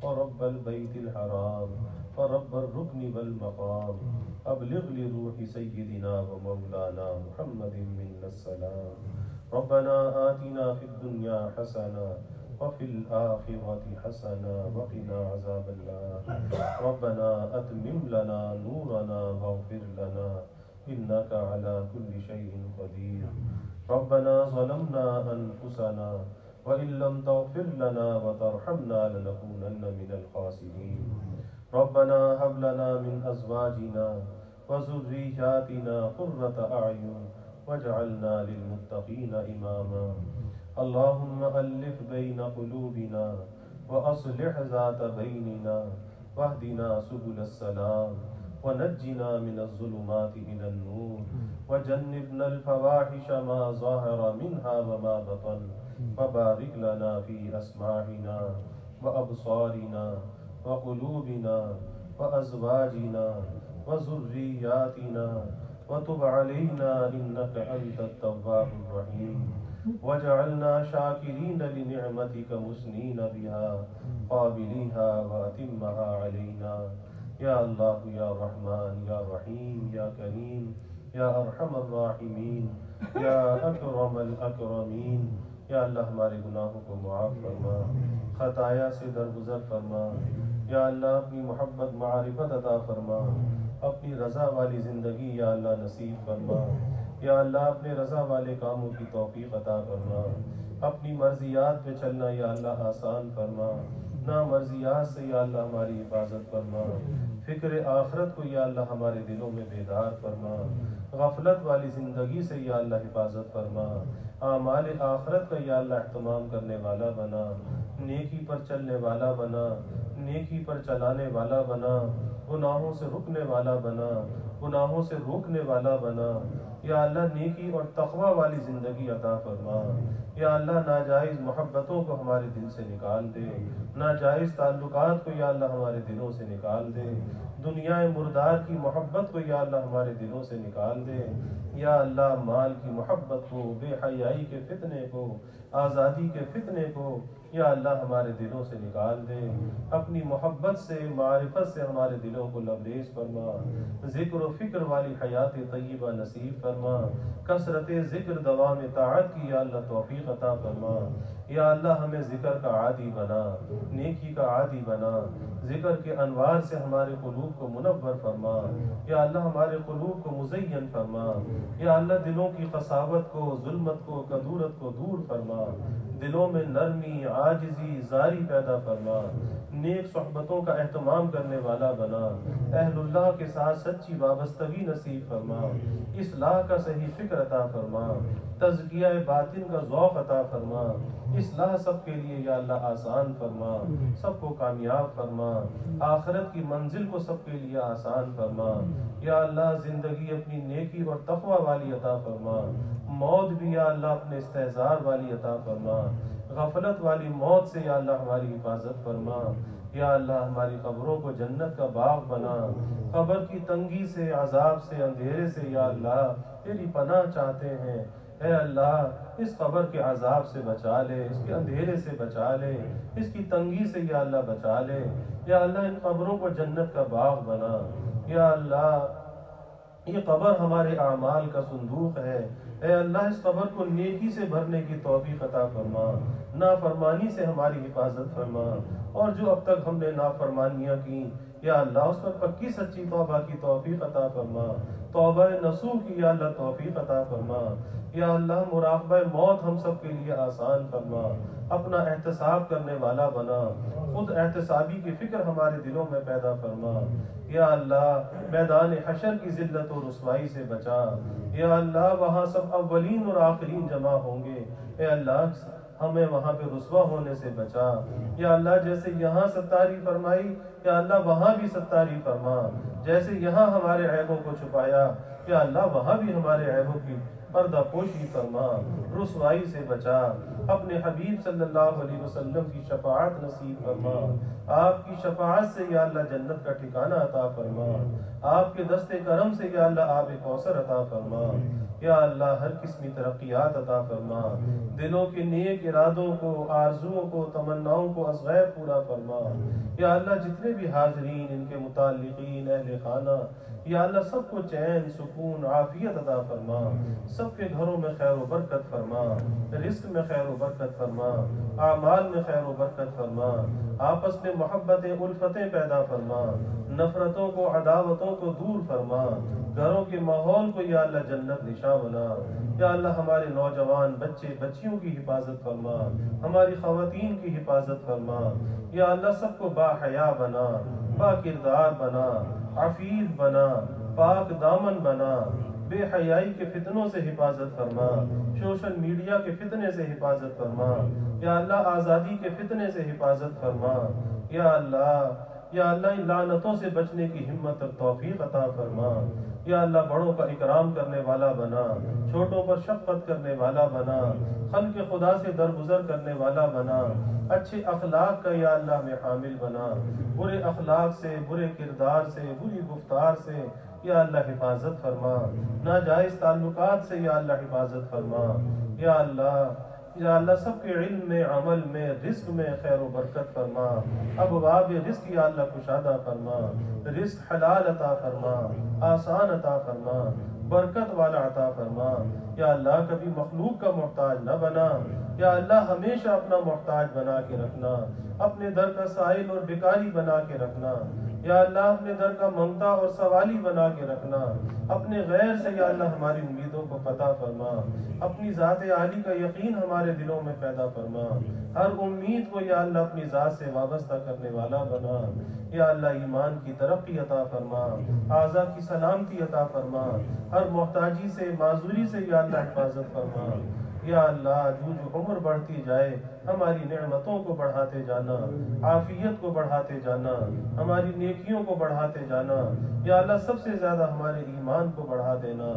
ورب البيت الحرام ورب الركن والمقام أبلغ لروح سيدنا ومولانا محمد منا السلام ربنا آتنا في الدنيا حسنة وفي الآخرة حسنة وقنا عذاب النار ربنا أتمم لنا نورنا واغفر لنا إنك على كل شيء قدير ربنا ظلمنا أنفسنا وإن لم تغفر لنا وترحمنا لنكونن من الخاسرين ربنا هب لنا من أزواجنا وذرياتنا قرة أعين واجعلنا للمتقين إماما اللهم ألف بين قلوبنا وأصلح ذات بيننا واهدنا سبل السلام ونجنا من الظلمات إلى النور وجنبنا الفواحش ما ظهر منها وما بطن وبارك لنا في أسماعنا وأبصارنا وقلوبنا وأزواجنا وذرياتنا وتب علينا إنك أنت التواب الرحيم وجعلنا شاكرين لنعمتك مسنين بها قابليها وأتمها علينا يا الله يا رحمن يا رحيم يا كريم يا أرحم الراحمين يا أكرم الأكرمين یا اللہ ہمارے گناہوں کو معاف فرما، خطایا سے درگزر فرما، یا اللہ اپنی محبت معرفت عطا فرما، اپنی رضا والی زندگی یا اللہ نصیب فرما، یا اللہ اپنے رضا والے کاموں کی توفیق عطا فرما، اپنی مرضیات پہ چلنا یا اللہ آسان فرما، نا مرضیات سے یا اللہ ہماری حفاظت فرما، فکر آخرت کو یا اللہ ہمارے دلوں میں بیدار فرما، غفلت والی زندگی سے یا اللہ حفاظت فرما، اعمال آخرت کا یا اللہ اہتمام کرنے والا بنا، نیکی پر چلنے والا بنا، نیکی پر چلانے والا بنا، گناہوں سے رکنے والا بنا، گناہوں سے روکنے والا بنا، یا اللہ نیکی اور تقوی والی زندگی عطا فرما، یا اللہ ناجائز محبتوں کو ہمارے دل سے نکال دے، ناجائز تعلقات کو یا اللہ ہمارے دلوں سے نکال دے، دنیا مردار کی محبت کو یا اللہ ہمارے دلوں سے نکال دے، یا اللہ مال کی محبت کو، بے حیائی کے فتنے کو، آزادی کے فتنے کو یا اللہ ہمارے دلوں سے نکال دے، اپنی محبت سے معرفت سے ہمارے دلوں کو لبریز فرما، ذکر و فکر والی حیات طیبہ نصیب فرما، کثرت ذکر دوام طاعت کی یا اللہ توفیق عطا فرما، یا اللہ ہمیں ذکر کا عادی بنا، نیکی کا عادی بنا، ذکر کے انوار سے ہمارے قلوب کو منور فرما، یا اللہ ہمارے قلوب کو مزین فرما، یا اللہ دلوں کی قساوت کو، ظلمت کو، کدورت کو دور فرما، دلوں میں نرمی، عاجزی، زاری پیدا فرما، نیک صحبتوں کا اہتمام کرنے والا بنا، اہل اللہ کے ساتھ سچی وابستگی نصیب فرما، اصلاح کا صحیح فکر عطا فرما، تزکیہ باطن کا ذوق عطا فرما، اصلاح سب کے لیے یا اللہ آسان فرما، سب کو کامیاب فرما، آخرت کی منزل کو سب کے لیے آسان فرما، یا اللہ زندگی اپنی نیکی اور تقوی والی عطا فرما، موت بھی یا اللہ اپنے استحضار والی عطا فرما، غفلت والی موت سے یا اللہ ہماری حفاظت فرما، یا اللہ ہماری قبروں کو جنت کا باغ بنا، قبر کی تنگی سے، عذاب سے، اندھیرے سے یا اللہ تیری پناہ چاہتے ہیں، اے اللہ اس قبر کے عذاب سے بچا لے، اس کے اندھیرے سے بچا لے، اس کی تنگی سے یا اللہ بچا لے، یا اللہ ان قبروں کو جنت کا باغ بنا، یا اللہ یہ قبر ہمارے اعمال کا صندوق ہے، اے اللہ اس قبر کو نیکی سے بھرنے کی توفیق عطا فرما، نافرمانی سے ہماری حفاظت فرما، اور جو اب تک ہم نے نافرمانیاں کی یا اللہ اس پر پکی سچی توبہ کی توفیق عطا فرما، توبہ نصوح کی یا اللہ توفیق عطا فرما، یا اللہ مراقبہ موت ہم سب کے لیے آسان فرما، اپنا احتساب کرنے والا بنا، خود احتسابی کی فکر ہمارے دلوں میں پیدا فرما، یا اللہ میدان حشر کی ذلت و رسوائی سے بچا، یا اللہ وہاں سب اولین اور آخرین جمع ہوں گے، اے اللہ ہمیں وہاں پہ رسوا ہونے سے بچا، یا اللہ جیسے یہاں ستاری فرمائی یا اللہ وہاں بھی ستاری فرما، جیسے یہاں ہمارے عیبوں کو چھپایا یا اللہ وہاں بھی ہمارے عیبوں کی پردہ پوشی فرما، رسوائی سے بچا، اپنے حبیب صلی اللہ علیہ وسلم کی شفاعت نصیب فرما، آپ کی شفاعت سے یا اللہ جنت کا ٹھکانہ عطا فرما، آپ کے دست کرم سے یا اللہ آب کوثر عطا فرما، یا اللہ ہر قسمی ترقیات عطا فرما، دلوں کے نیک ارادوں کو، آرزوؤں کو، تمناؤں کو از غیب پورا فرما، یا اللہ جتنے بھی حاضرین، ان کے متعلقین، اہل خانہ، یا اللہ سب کو چین، سکون، عافیت عطا فرما، سب کے گھروں میں خیر و برکت فرما، رزق میں خیر و برکت فرما، اعمال میں خیر و برکت فرما، آپس میں محبتیں، الفتیں پیدا فرما، نفرتوں کو، عداوتوں کو دور فرما، گھروں کے ماحول کو یا اللہ جنت نشاں بنا، یا اللہ ہمارے نوجوان بچے بچیوں کی حفاظت فرما، ہماری خواتین کی حفاظت فرما، یا اللہ سب کو با حیا بنا، با کردار بنا، عفیف بنا، پاک دامن بنا، بے حیائی کے فتنوں سے حفاظت فرما، سوشل میڈیا کے فتنے سے حفاظت فرما، یا اللہ آزادی کے فتنے سے حفاظت فرما، یا اللہ ان لعنتوں سے بچنے کی ہمت اور توفیق عطا فرما، یا اللہ بڑوں کا اکرام کرنے والا بنا، چھوٹوں پر شفقت کرنے والا بنا، خلق خدا سے درگزر کرنے والا بنا، اچھے اخلاق کا یا اللہ میں حامل بنا، برے اخلاق سے، برے کردار سے، بری گفتار سے یا اللہ حفاظت فرما، ناجائز تعلقات سے یا اللہ حفاظت فرما، یا اللہ سب کے علم میں، عمل میں، رزق میں خیر و برکت فرما، ابواب رزق یا اللہ کشادہ فرما، رزق حلال عطا فرما، آسان عطا فرما، برکت والا عطا فرما، یا اللہ کبھی مخلوق کا محتاج نہ بنا، یا اللہ ہمیشہ اپنا محتاج بنا کے رکھنا، اپنے در کا سائل اور بیکاری بنا کے رکھنا، یا اللہ اپنے در کا منگتا اور سوالی بنا کے رکھنا، اپنے غیر سے یا اللہ ہماری امیدوں کو فتح فرما، اپنی ذات عالی کا یقین ہمارے دلوں میں پیدا فرما، ہر امید کو یا اللہ اپنی ذات سے وابستہ کرنے والا بنا، یا اللہ ایمان کی ترقی عطا فرما، اعضاء کی سلامتی عطا فرما، ہر محتاجی سے، معذوری سے یا اللہ حفاظت فرما، یا اللہ جو عمر بڑھتی جائے ہماری نعمتوں کو بڑھاتے جانا، عافیت کو بڑھاتے جانا، ہماری نیکیوں کو بڑھاتے جانا، یا اللہ سب سے زیادہ ہمارے ایمان کو بڑھا دینا،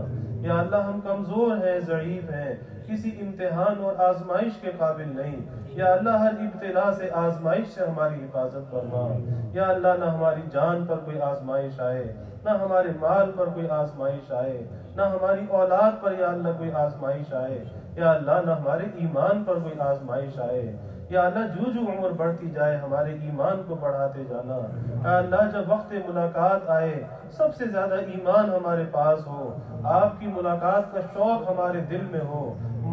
یا اللہ ہم کمزور ہیں، ضعیف ہیں، کسی امتحان اور آزمائش کے قابل نہیں، یا اللہ ہر ابتلا سے، آزمائش سے ہماری حفاظت فرما، یا اللہ نہ ہماری جان پر کوئی آزمائش آئے، نہ ہمارے مال پر کوئی آزمائش آئے، نہ ہماری اولاد پر یا اللہ کوئی آزمائش آئے، یا اللہ نہ ہمارے ایمان پر کوئی آزمائش آئے، یا اللہ جو عمر بڑھتی جائے ہمارے ایمان کو بڑھاتے جانا، یا اللہ جب وقت ملاقات آئے سب سے زیادہ ایمان ہمارے پاس ہو، آپ کی ملاقات کا شوق ہمارے دل میں ہو،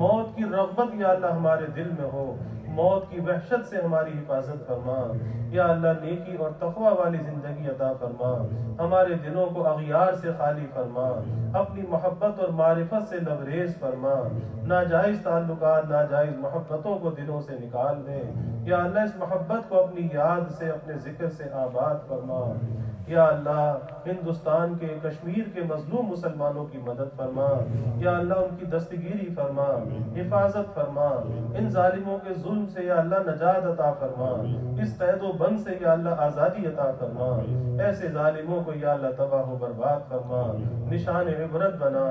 موت کی رغبت یا اللہ ہمارے دل میں ہو، موت کی وحشت سے ہماری حفاظت فرما، یا اللہ نیکی اور تقوی والی زندگی عطا فرما، ہمارے دلوں کو اغیار سے خالی فرما، اپنی محبت اور معرفت سے لبریز فرما، ناجائز تعلقات ناجائز محبتوں کو دلوں سے نکال دے، یا اللہ اس محبت کو اپنی یاد سے اپنے ذکر سے آباد فرما، یا اللہ ہندوستان کے کشمیر کے مظلوم مسلمانوں کی مدد فرما، یا اللہ ان کی دستگیری فرما، حفاظت فرما، ان ظالموں کے ظلم سے یا اللہ نجات عطا فرما، اس قید و بند سے یا اللہ آزادی عطا فرما، ایسے ظالموں کو یا اللہ تباہ و برباد فرما، نشان عبرت بنا،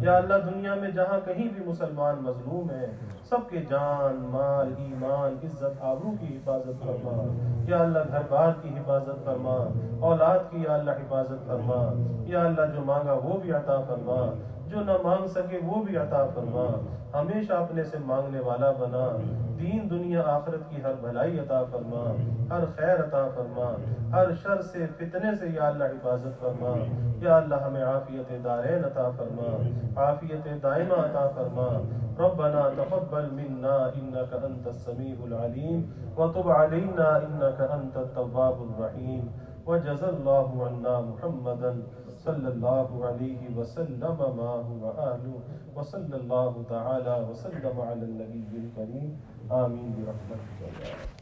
یا اللہ دنیا میں جہاں کہیں بھی مسلمان مظلوم ہیں سب کے جان مال ایمان عزت آبرو کی حفاظت فرما، یا اللہ گھر بار کی حفاظت فرما، اولاد کی یا اللہ حفاظت فرما، یا اللہ جو مانگا وہ بھی عطا فرما، جو نہ مانگ سکے وہ بھی عطا فرما، ہمیشہ اپنے سے مانگنے والا بنا، دین دنیا آخرت کی ہر بھلائی عطا فرما، ہر خیر عطا فرما، ہر شر سے فتنے سے یا اللہ حفاظت فرما، یا اللہ ہمیں عافیت دارین عطا فرما، عافیت دائمہ عطا فرما، ربنا تقبل منا انك انت السميع العليم وتب علينا انك انت التواب الرحيم وجزى الله عنا محمدا صلى الله عليه وسلم ما هو آله وصلى الله تعالى وسلم على النبي الكريم آمين برحمتك.